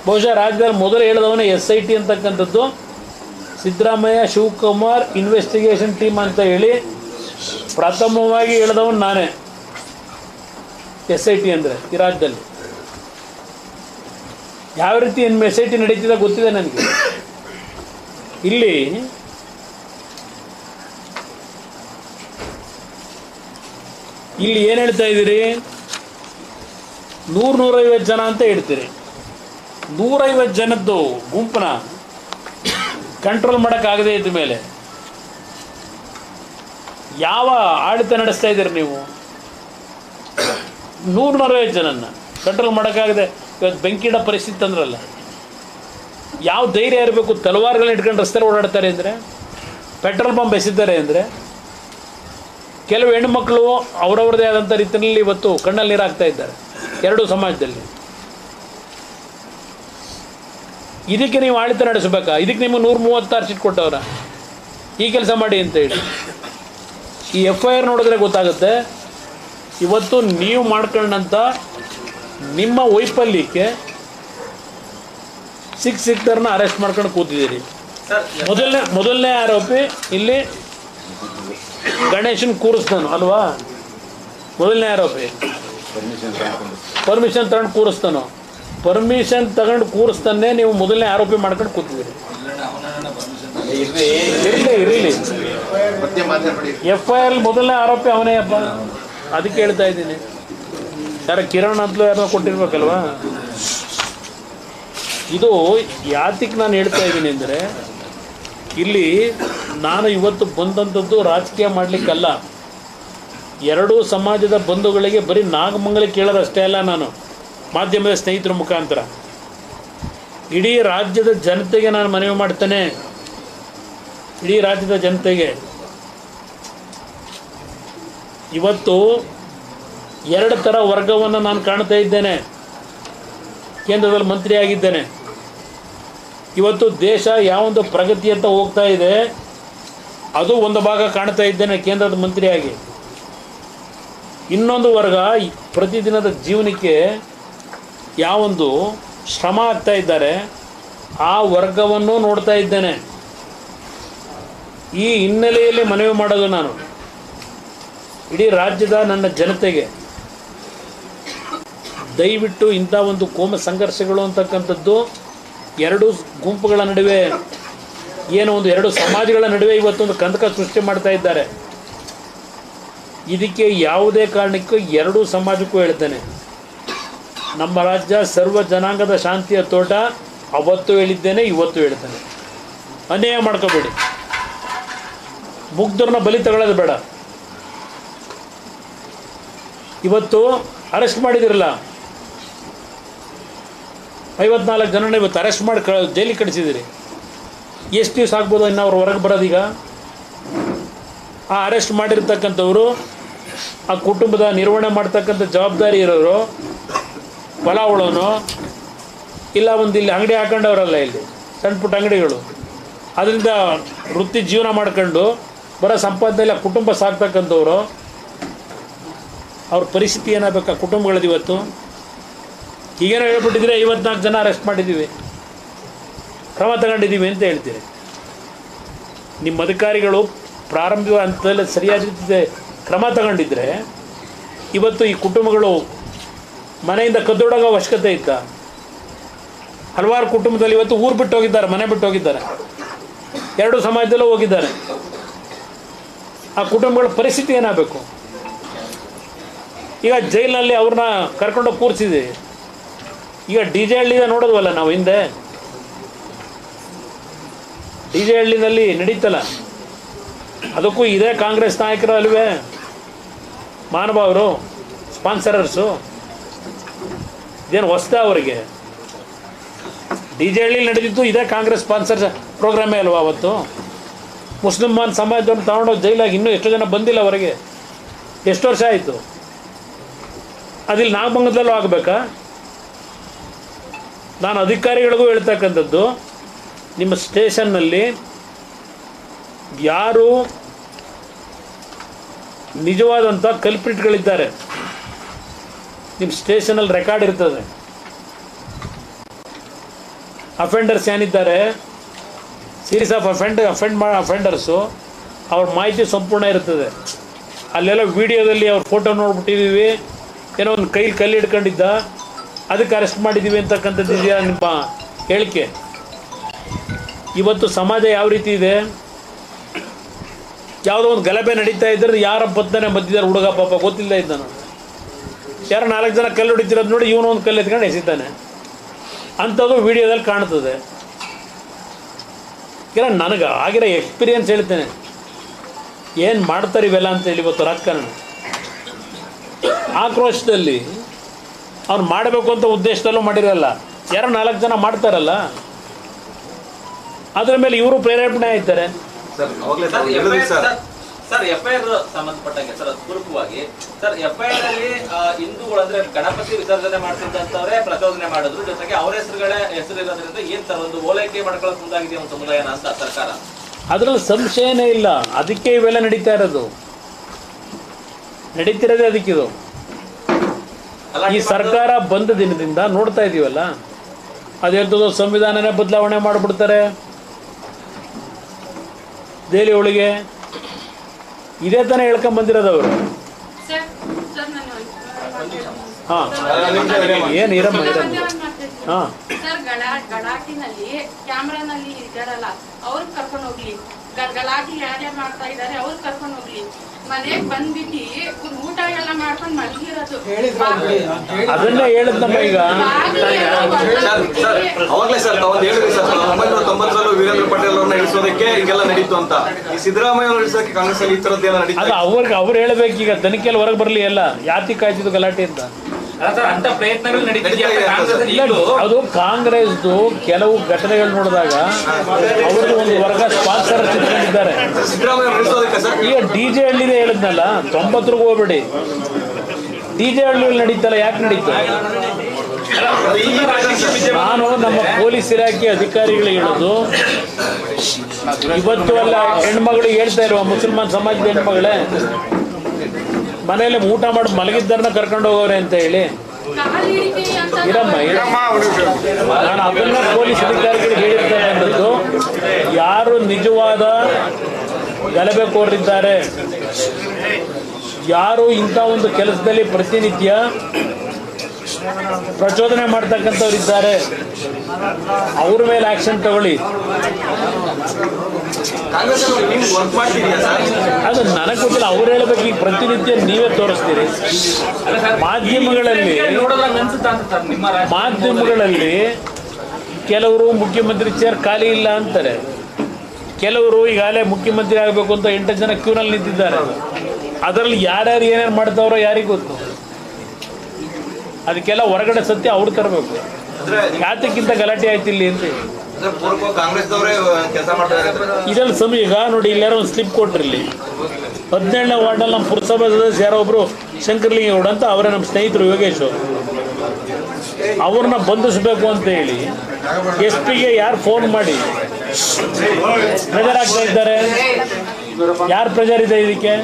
ಬಹುಶಃ ರಾಜ್ಯದಲ್ಲಿ ಮೊದಲು ಹೇಳಿದವನೇ SIT ಅಂತಕ್ಕಂಥದ್ದು ಸಿದ್ದರಾಮಯ್ಯ ಶಿವಕುಮಾರ್ ಇನ್ವೆಸ್ಟಿಗೇಷನ್ ಟೀಮ್ ಅಂತ ಹೇಳಿ ಪ್ರಥಮವಾಗಿ ಹೇಳಿದವನು ನಾನೇ. SIT ಅಂದರೆ ಈ ರಾಜ್ಯದಲ್ಲಿ ಯಾವ ರೀತಿ SIT ನಡೀತಿದೆ ಗೊತ್ತಿದೆ ನನಗೆ. ಇಲ್ಲಿ ಏನು ಹೇಳ್ತಾ ಇದ್ದೀರಿ? 100-150 ಜನ ಅಂತ ಹೇಳ್ತೀರಿ. 150 ಜನದ್ದು ಗುಂಪನ್ನ ಕಂಟ್ರೋಲ್ ಮಾಡೋಕ್ಕಾಗದೇ ಇದ್ದ ಮೇಲೆ ಯಾವ ಆಡಳಿತ ನಡೆಸ್ತಾ ಇದ್ದೀರಿ ನೀವು? 100-150 ಜನನ್ನ ಕಂಟ್ರೋಲ್ ಮಾಡೋಕ್ಕಾಗದೆ ಇವತ್ತು ಬೆಂಕಿಡ ಪರಿಸ್ಥಿತಿ ಅಂದ್ರಲ್ಲ, ಯಾವ ಧೈರ್ಯ ಇರಬೇಕು? ತಲವಾರುಗಳನ್ನ ಇಟ್ಕೊಂಡು ರಸ್ತೆಯಲ್ಲಿ ಓಡಾಡ್ತಾರೆ ಅಂದರೆ, ಪೆಟ್ರೋಲ್ ಪಂಪ್ ಎಸಿದ್ದಾರೆ ಅಂದರೆ, ಕೆಲವು ಹೆಣ್ಣುಮಕ್ಕಳು ಅವರವ್ರದೇ ಆದಂಥ ರೀತಿಯಲ್ಲಿ ಇವತ್ತು ಕಣ್ಣಲ್ಲಿ ನೀರು ಹಾಕ್ತಾ ಇದ್ದಾರೆ 2 ಸಮಾಜದಲ್ಲಿ. ಇದಕ್ಕೆ ನೀವು ಆಡಳಿತ ನಡೆಸಬೇಕಾ? ಇದಕ್ಕೆ ನಿಮಗೆ 136 ಸೀಟ್ ಕೊಟ್ಟವ್ರ ಈ ಕೆಲಸ ಮಾಡಿ ಅಂತ ಹೇಳಿ. ಈ FIR ನೋಡಿದ್ರೆ ಗೊತ್ತಾಗುತ್ತೆ ಇವತ್ತು ನೀವು ಮಾಡ್ಕೊಂಡಂಥ ನಿಮ್ಮ ವೈಫಲ್ಯಕ್ಕೆ ಸಿಕ್ತರನ್ನ ಅರೆಸ್ಟ್ ಮಾಡ್ಕೊಂಡು ಕೂತಿದ್ದೀರಿ. ಮೊದಲನೇ ಆರೋಪಿ ಇಲ್ಲಿ ಗಣೇಶನ್ ಕೂರಿಸ್ತಾನು ಅಲ್ವಾ? ಮೊದಲನೇ ಆರೋಪಿ ಪರ್ಮಿಷನ್ ತಗೊಂಡು ಕೂರಿಸ್ತಾನೋ? ಪರ್ಮಿಷನ್ ತಗೊಂಡು ಕೂರಿಸ್ತಾನೆ ನೀವು ಮೊದಲನೇ ಆರೋಪಿ ಮಾಡ್ಕೊಂಡು ಕೂತಿದ್ದೀರಿ. ಇರಲಿ FIR ಮೊದಲನೇ ಆರೋಪಿ ಅವನೇ ಅಪ್ಪ. ಅದಕ್ಕೆ ಹೇಳ್ತಾ ಇದ್ದೀನಿ. ಕಿರಣ್ ಅಂತಲೂ ಯಾರನ್ನ ಕೊಟ್ಟಿರ್ಬೇಕಲ್ವಾ? ಇದು ಯಾತಿಗೆ ನಾನು ಹೇಳ್ತಾ ಇದ್ದೀನಿ ಅಂದರೆ, ಇಲ್ಲಿ ನಾನು ಇವತ್ತು ಬಂದಂಥದ್ದು ರಾಜಕೀಯ ಮಾಡಲಿಕ್ಕಲ್ಲ. 2 ಸಮಾಜದ ಬಂಧುಗಳಿಗೆ ಬರೀ ನಾಗಮಂಗಲಕ್ಕೆ ಕೇಳೋದಷ್ಟೇ ಅಲ್ಲ, ನಾನು ಮಾಧ್ಯಮದ ಸ್ನೇಹಿತರ ಮುಖಾಂತರ ಇಡೀ ರಾಜ್ಯದ ಜನತೆಗೆ ನಾನು ಮನವಿ ಮಾಡ್ತೇನೆ. ಇಡೀ ರಾಜ್ಯದ ಜನತೆಗೆ ಇವತ್ತು 2 ಥರ ವರ್ಗವನ್ನು ನಾನು ಕಾಣ್ತಾ ಇದ್ದೇನೆ. ಕೇಂದ್ರದಲ್ಲಿ ಮಂತ್ರಿಯಾಗಿದ್ದೇನೆ. ಇವತ್ತು ದೇಶ ಯಾವೊಂದು ಪ್ರಗತಿಯತ್ತ ಹೋಗ್ತಾ ಇದೆ ಅದು ಒಂದು ಭಾಗ ಕಾಣ್ತಾ ಇದ್ದೇನೆ ಕೇಂದ್ರದ ಮಂತ್ರಿಯಾಗಿ. ಇನ್ನೊಂದು ವರ್ಗ ಪ್ರತಿದಿನದ ಜೀವನಕ್ಕೆ ಯಾವೊಂದು ಶ್ರಮ ಆಗ್ತಾ ಇದ್ದಾರೆ ಆ ವರ್ಗವನ್ನು ನೋಡ್ತಾ ಇದ್ದೇನೆ. ಈ ಹಿನ್ನೆಲೆಯಲ್ಲಿ ಮನವಿ ಮಾಡೋದು ನಾನು ಇಡೀ ರಾಜ್ಯದ ನನ್ನ ಜನತೆಗೆ, ದಯವಿಟ್ಟು ಇಂಥ ಒಂದು ಕೋಮ ಸಂಘರ್ಷಗಳು ಅಂತಕ್ಕಂಥದ್ದು 2 ಗುಂಪುಗಳ ನಡುವೆ, ಏನೋ ಒಂದು 2 ಸಮಾಜಗಳ ನಡುವೆ ಇವತ್ತೊಂದು ಕಂದಕ ಸೃಷ್ಟಿ ಮಾಡ್ತಾ ಇದ್ದಾರೆ. ಇದಕ್ಕೆ ಯಾವುದೇ ಕಾರಣಕ್ಕೂ 2 ಸಮಾಜಕ್ಕೂ ಹೇಳ್ತೇನೆ, ನಮ್ಮ ರಾಜ್ಯ ಸರ್ವ ಜನಾಂಗದ ಶಾಂತಿಯ ತೋಟ. ಅವತ್ತು ಹೇಳಿದ್ದೇನೆ, ಇವತ್ತು ಹೇಳ್ತೇನೆ. ಅನ್ಯಾಯ ಮಾಡ್ಕೋಬೇಡಿ. ಮುಗ್ಧರನ್ನ ಬಲಿ ತಗೊಳ್ಳೋದು ಬೇಡ. ಇವತ್ತು ಅರೆಸ್ಟ್ ಮಾಡಿದಿರಲ್ಲ, 54 ಜನನ ಇವತ್ತು ಅರೆಸ್ಟ್ ಮಾಡಿ ಜೈಲಿಗೆ ಕಳಿಸಿದ್ದೀರಿ. ಎಷ್ಟು ದಿವಸ ಆಗ್ಬೋದು ಇನ್ನು ಅವ್ರು ಹೊರಗೆ ಬರೋದೀಗ? ಆ ಅರೆಸ್ಟ್ ಮಾಡಿರ್ತಕ್ಕಂಥವ್ರು, ಆ ಕುಟುಂಬದ ನಿರ್ವಹಣೆ ಮಾಡ್ತಕ್ಕಂಥ ಜವಾಬ್ದಾರಿ ಇರೋರು, ಹೊಲ ಉಳೋನು ಇಲ್ಲ, ಒಂದು ಇಲ್ಲಿ ಅಂಗಡಿ ಹಾಕೊಂಡವ್ರಲ್ಲ, ಇಲ್ಲಿ ಸಣ್ಣ ಪುಟ್ಟ ಅಂಗಡಿಗಳು, ಅದರಿಂದ ವೃತ್ತಿ ಜೀವನ ಮಾಡ್ಕೊಂಡು ಬರೋ ಸಂಪಾದನೆಲ್ಲ ಕುಟುಂಬ ಸಾಕ್ತಕ್ಕಂಥವ್ರು, ಅವ್ರ ಪರಿಸ್ಥಿತಿ ಏನಾಗಬೇಕು ಆ ಕುಟುಂಬಗಳದ್ದು? ಇವತ್ತು ಈಗೇನೋ ಹೇಳ್ಬಿಟ್ಟಿದ್ರೆ 54 ಜನ ಅರೆಸ್ಟ್ ಮಾಡಿದ್ದೀವಿ, ಕ್ರಮ ತಗೊಂಡಿದ್ದೀವಿ ಅಂತ ಹೇಳ್ತೀರಿ. ನಿಮ್ಮ ಅಧಿಕಾರಿಗಳು ಪ್ರಾರಂಭ ಹಂತದಲ್ಲಿ ಸರಿಯಾದ ರೀತಿ ಕ್ರಮ ತಗೊಂಡಿದ್ರೆ ಇವತ್ತು ಈ ಕುಟುಂಬಗಳು ಮನೆಯಿಂದ ಕದ್ದೊಡಗೋ ಅವಶ್ಯಕತೆ ಇತ್ತ? ಹಲವಾರು ಕುಟುಂಬದಲ್ಲಿ ಇವತ್ತು ಊರು ಬಿಟ್ಟು ಹೋಗಿದ್ದಾರೆ, ಮನೆ ಬಿಟ್ಟು ಹೋಗಿದ್ದಾರೆ, 2 ಸಮಾಜದಲ್ಲೂ ಹೋಗಿದ್ದಾರೆ. ಆ ಕುಟುಂಬಗಳ ಪರಿಸ್ಥಿತಿ ಏನಾಗಬೇಕು? ಈಗ ಜೈಲಿನಲ್ಲಿ ಅವ್ರನ್ನ ಕರ್ಕೊಂಡೋಗಿ ಕೂರಿಸಿದೆ. ಈಗ ಡಿ ಜೆ ಹಳ್ಳಿದ ನೋಡೋದ್ವಲ್ಲ ನಾವು ಹಿಂದೆ, ಡಿ ಜೆ ಹಳ್ಳಿನಲ್ಲಿ ನಡೀತಲ್ಲ, ಅದಕ್ಕೂ ಇದೇ ಕಾಂಗ್ರೆಸ್ ನಾಯಕರು ಅಲ್ವೇ ಮಹಾನುಭಾವರು, ಸ್ಪಾನ್ಸರರ್ಸು? ಇದೇನು ಹೊಸ್ದ ಅವರಿಗೆ? ಡಿ ಜೆ ಹಳ್ಳಿಲಿ ನಡೆದಿದ್ದು ಇದೇ ಕಾಂಗ್ರೆಸ್ ಸ್ಪಾನ್ಸರ್ ಪ್ರೋಗ್ರಾಮೇ ಅಲ್ವಾ ಅವತ್ತು? ಮುಸ್ಲಿಮಾನ್ ಸಮಾಜವನ್ನು ತಗೊಂಡೋಗಿ ಜೈಲಾಗಿ ಇನ್ನೂ ಎಷ್ಟೋ ಜನ ಬಂದಿಲ್ಲ ಹೊರಗೆ. ಎಷ್ಟು ವರ್ಷ ಆಯಿತು? ಅದಿಲ್ಲಿ ನಾಗಮಂಗಲದಲ್ಲೂ ಆಗಬೇಕಾ? ನಾನು ಅಧಿಕಾರಿಗಳಿಗೂ ಹೇಳ್ತಕ್ಕಂಥದ್ದು, ನಿಮ್ಮ ಸ್ಟೇಷನ್ನಲ್ಲಿ ಯಾರು ನಿಜವಾದಂಥ ಕಲ್ಪ್ರಿಟ್ಗಳಿದ್ದಾರೆ, ನಿಮ್ಮ ಸ್ಟೇಷನಲ್ಲಿ ರೆಕಾರ್ಡ್ ಇರ್ತದೆ. ಅಫೆಂಡರ್ಸ್ ಏನಿದ್ದಾರೆ, ಸೀರೀಸ್ ಆಫ್ ಅಫೆಂಡರ್ಸು, ಅವ್ರ ಮಾಹಿತಿ ಸಂಪೂರ್ಣ ಇರ್ತದೆ. ಅಲ್ಲೆಲ್ಲ ವೀಡಿಯೋದಲ್ಲಿ ಅವ್ರ ಫೋಟೋ ನೋಡ್ಬಿಟ್ಟಿದ್ದೀವಿ, ಏನೋ ಒಂದು ಕೈಲಿ ಕಲ್ಲು ಹಿಡ್ಕೊಂಡಿದ್ದ, ಅದಕ್ಕೆ ಅರೆಸ್ಟ್ ಮಾಡಿದ್ದೀವಿ ಅಂತಕ್ಕಂಥದ್ದು ಇದೆಯಾ ನಿಮ್ಮ ಹೇಳಿಕೆ? ಇವತ್ತು ಸಮಾಜ ಯಾವ ರೀತಿ ಇದೆ? ಯಾವುದೋ ಒಂದು ಗಲಭೆ ನಡೀತಾ ಇದ್ದರೆ ಯಾರ ಬದ್ದಾನೆ ಮಧ್ಯದಾರೆ ಹುಡುಗ, ಪಾಪ ಗೊತ್ತಿಲ್ಲ ಇದ್ದಾನು, ಯಾರೋ 4 ಜನ ಕಲ್ಲು ಹೊಡಿತಿರೋದು ನೋಡಿ ಇವನು ಒಂದು ಕಲ್ಲು ಎತ್ಕೊಂಡು ಎಸಿತಾನೆ. ಅಂಥದ್ದು ವೀಡಿಯೋದಲ್ಲಿ ಕಾಣ್ತದೆ. ಇಲ್ಲ, ನನಗೆ ಆಗಿರೋ ಎಕ್ಸ್ಪೀರಿಯನ್ಸ್ ಹೇಳ್ತೇನೆ, ಏನು ಮಾಡ್ತಾರೆ ಇವೆಲ್ಲ ಅಂತೇಳಿ. ಇವತ್ತು ರಾಜಕಾರಣ ಆಕ್ರೋಶದಲ್ಲಿ ಅವ್ನು ಮಾಡಬೇಕು ಅಂತ ಉದ್ದೇಶದಲ್ಲೂ ಮಾಡಿರಲ್ಲ, ಯಾರೋ 4 ಜನ ಮಾಡ್ತಾರಲ್ಲ, ಅದರ ಮೇಲೆ ಇವರು ಪ್ರೇರೇಪಣೆ ಆಯ್ತಾರೆ. ಸರ್ FIR ಸಂಬಂಧಪಟ್ಟಂಗೆ ಸರ್ ಪೂರ್ವಕವಾಗಿ ಸರ್ FIR ಅಲ್ಲಿ ಹಿಂದೂಗಳು ಅಂದ್ರೆ ಗಣಪತಿ ವಿಸರ್ಜನೆ ಮಾಡ್ತಿದ್ದಂತವ್ರೆ ಪ್ರಚೋದನೆ ಮಾಡಿದ್ರು, ಜೊತೆಗೆ ಅವರ ಹೆಸರಿರೋದ್ರಿಂದ ಏನ್ ಸರ್ ಒಂದು ಓಲೈಕೆ ಮಾಡ್ಕೊಳ್ಳೋಕೆ ಮುಂದಾಗಿದೆ ಒಂದು ಸಮುದಾಯನ ಅಂತ ಸರ್ಕಾರ? ಅದರಲ್ಲಿ ಸಂಶಯನೇ ಇಲ್ಲ. ಅದಕ್ಕೆ ಇವೆಲ್ಲ ನಡೀತಾ ಇರೋದು, ನಡೀತಿರೋದೇ ಅದಕ್ಕಿದು. ಈ ಸರ್ಕಾರ ಬಂದ ದಿನದಿಂದ ನೋಡ್ತಾ ಇದೀವಲ್ಲ, ಅದೆಂಥದ್ದು ಸಂವಿಧಾನನೇ ಬದಲಾವಣೆ ಮಾಡಿಬಿಡ್ತಾರೆ ದೆಹಲಿ ಒಳಗೆ. ಇದೇ ತಾನೇ ಹೇಳ್ಕೊಂಡ್ ಬಂದಿರೋದು ಅವರು. ಹಾಂ, ಏನು ಇರಮ್ಮ ಹಾಂ, ಸರ್ ಗಲಾಟಿನಲ್ಲಿ ಕ್ಯಾಮ್ರಾನಲ್ಲಿ ಇದ್ದಾರಲ್ಲ ಅವ್ರು ಕರ್ಕೊಂಡು ಹೋಗ್ಲಿ, ಗಲಾಟಿ ಯಾರ್ಯಾರು ಮಾಡ್ತಾ ಇದಾರೆ ಅವ್ರು ಕರ್ಕೊಂಡು ಹೋಗ್ಲಿ. ಮನೆಗೆ ಬಂದ್ಬಿಟ್ಟು ಊಟ ಎಲ್ಲ ಮಾಡ್ಕೊಂಡು ಮಲಗಿರೋದು. ಅದನ್ನೇ ಹೇಳಿದ್ನಮ್ಮ. ಈಗ ಅವಾಗಲೇ ಸರ್ ತಾವೊಂದು ಹೇಳಿದ್ರಿ ಸರ್, 1990ರಲ್ಲೂ ವೀರೇಂದ್ರ ಪಟೇಲ್ ಅವ್ರನ್ನ ಇಳಿಸೋದಕ್ಕೆ ಹಿಂಗೆಲ್ಲ ನಡೀತು ಅಂತ. ಈ ಸಿದ್ದರಾಮಯ್ಯ ಅವ್ರನ್ನ ಇಳಿಸೋಕೆ ಕಾಂಗ್ರೆಸ್ ಅಲ್ಲಿ ಈ ಥರದ್ದೇನೋ ನಡೀತು. ಅದು ಅವ್ರು ಹೇಳ್ಬೇಕು. ಈಗ ತನಿಖೆಯಲ್ಲಿ ಹೊರಗೆ ಬರಲಿ ಎಲ್ಲ ಯಾತಿ ಕಾಯ್ತಿದ್ದು ಗಲಾಟೆ ಅಂತ. ಅಂತ ಪ್ರಯತ್ನಗಳು ನಡೀತಿದೆಯಾ ಅದು ಕಾಂಗ್ರೆಸ್ದು ಕೆಲವು ಘಟನೆಗಳು ನೋಡಿದಾಗ ಅವ್ರದ್ದು ಒಂದು ವರ್ಗ ಸ್ಪಾನ್ಸರ್ ಚಿತ್ಕೊಂಡಿದ್ದಾರೆ. ಈಗ ಡಿ ಜೆ ಹಳ್ಳಿದೆ ಹೇಳಿದ್ನಲ್ಲ, 90ರಿಗೂ ಹೋಗ್ಬೇಡಿ. ಡಿ ಜೆ ಹಳ್ಳಿಯಲ್ಲಿ ನಡೀತಲ್ಲ, ಯಾಕೆ ನಡೀತು? ನಾನು ನಮ್ಮ ಪೊಲೀಸ್ ಇಲಾಖೆ ಅಧಿಕಾರಿಗಳಿಗೆ ಹೇಳೋದು, ಇವತ್ತು ಅಲ್ಲ ಹೆಣ್ಮಗಳಿಗೆ ಹೇಳ್ತಾ ಇರುವ ಮುಸಲ್ಮಾನ್ ಸಮಾಜದ ಹೆಣ್ಮಗಳೇ, ಮನೆಯಲ್ಲಿ ಊಟ ಮಾಡಿ ಮಲಗಿದ್ದಾರನ್ನ ಕರ್ಕೊಂಡು ಹೋಗೋರೆ ಅಂತ ಹೇಳಿ ಇರಮ್ಮ. ನಾನು ಅದನ್ನ ಪೊಲೀಸ್ ಅಧಿಕಾರಿಗಳಿಗೆ ಹೇಳಿರ್ತಕ್ಕಂಥದ್ದು, ಯಾರು ನಿಜವಾದ ಗಲಭೆಕೋರರಿದ್ದಾರೆ, ಯಾರು ಇಂಥ ಒಂದು ಕೆಲಸದಲ್ಲಿ ಪ್ರತಿನಿತ್ಯ ಪ್ರಚೋದನೆ ಮಾಡ್ತಕ್ಕಂಥವ್ರು ಇದ್ದಾರೆ, ಅವ್ರ ಮೇಲೆ ಆಕ್ಷನ್ ತಗೊಳ್ಳಿ. ಕಾಂಗ್ರೆಸ್ ನೀವು ವರ್ಕ್ ಮಾಡ್ತಿದೀಯಾ ಸರ್? ಅದು ನನಗೆ ಗೊತ್ತಿಲ್ಲ, ಅವ್ರು ಹೇಳ್ಬೇಕು. ಈಗ ಪ್ರತಿನಿತ್ಯ ನೀವೇ ತೋರಿಸ್ತೀರಿ ಮಾಧ್ಯಮಗಳಲ್ಲಿ. ಮಾಧ್ಯಮಗಳಲ್ಲಿ ಕೆಲವರು ಮುಖ್ಯಮಂತ್ರಿ ಚೇರ್ ಖಾಲಿ ಇಲ್ಲ ಅಂತಾರೆ, ಕೆಲವರು ಈಗಾಗಲೇ ಮುಖ್ಯಮಂತ್ರಿ ಆಗಬೇಕು ಅಂತ 8 ಜನ ಕ್ಯೂನಲ್ಲಿ ನಿಂತಿದ್ದಾರೆ. ಅದರಲ್ಲಿ ಯಾರ್ಯಾರು ಏನೇನು ಮಾಡ್ತಾವ್ರೋ ಯಾರಿಗೂ ಗೊತ್ತು. ಅದಕ್ಕೆಲ್ಲ ಹೊರಗಡೆ ಸತ್ಯ ಅವ್ರು ತರಬೇಕು. ಯಾತಕ್ಕಿಂತ ಗಲಾಟೆ ಆಯ್ತು ಇಲ್ಲಿ ಅಂತ ಕಾಂಗ್ರೆಸ್ದವರೇ ಕೆಲಸ ಮಾಡ್ತಾರೆ ಇದರಲ್ಲಿ ಈಗ ನೋಡಿ, ಇಲ್ಲಾರೋ ಒಂದು ಸ್ಲಿಪ್ ಕೊಟ್ರಿ. ಇಲ್ಲಿ 17ನೇ ವಾರ್ಡಲ್ಲಿ ನಮ್ಮ ಪುರಸಭಾ ಸದಸ್ಯ ಯಾರೋ ಒಬ್ಬರು ಶಂಕರಲಿಂಗೇಗೌಡ ಅಂತ, ಅವರೇ ನಮ್ಮ ಸ್ನೇಹಿತರು ಯೋಗೇಶ್, ಅವ್ರನ್ನ ಬಂಧಿಸಬೇಕು ಅಂತ ಹೇಳಿ SP-ಗೆ ಯಾರು ಫೋನ್ ಮಾಡಿ ಪ್ರೆಜರ್ ಆಗ್ತಾ ಇದ್ದಾರೆ? ಯಾರು ಪ್ರೆಜರ್ ಇದೆ ಇದಕ್ಕೆ?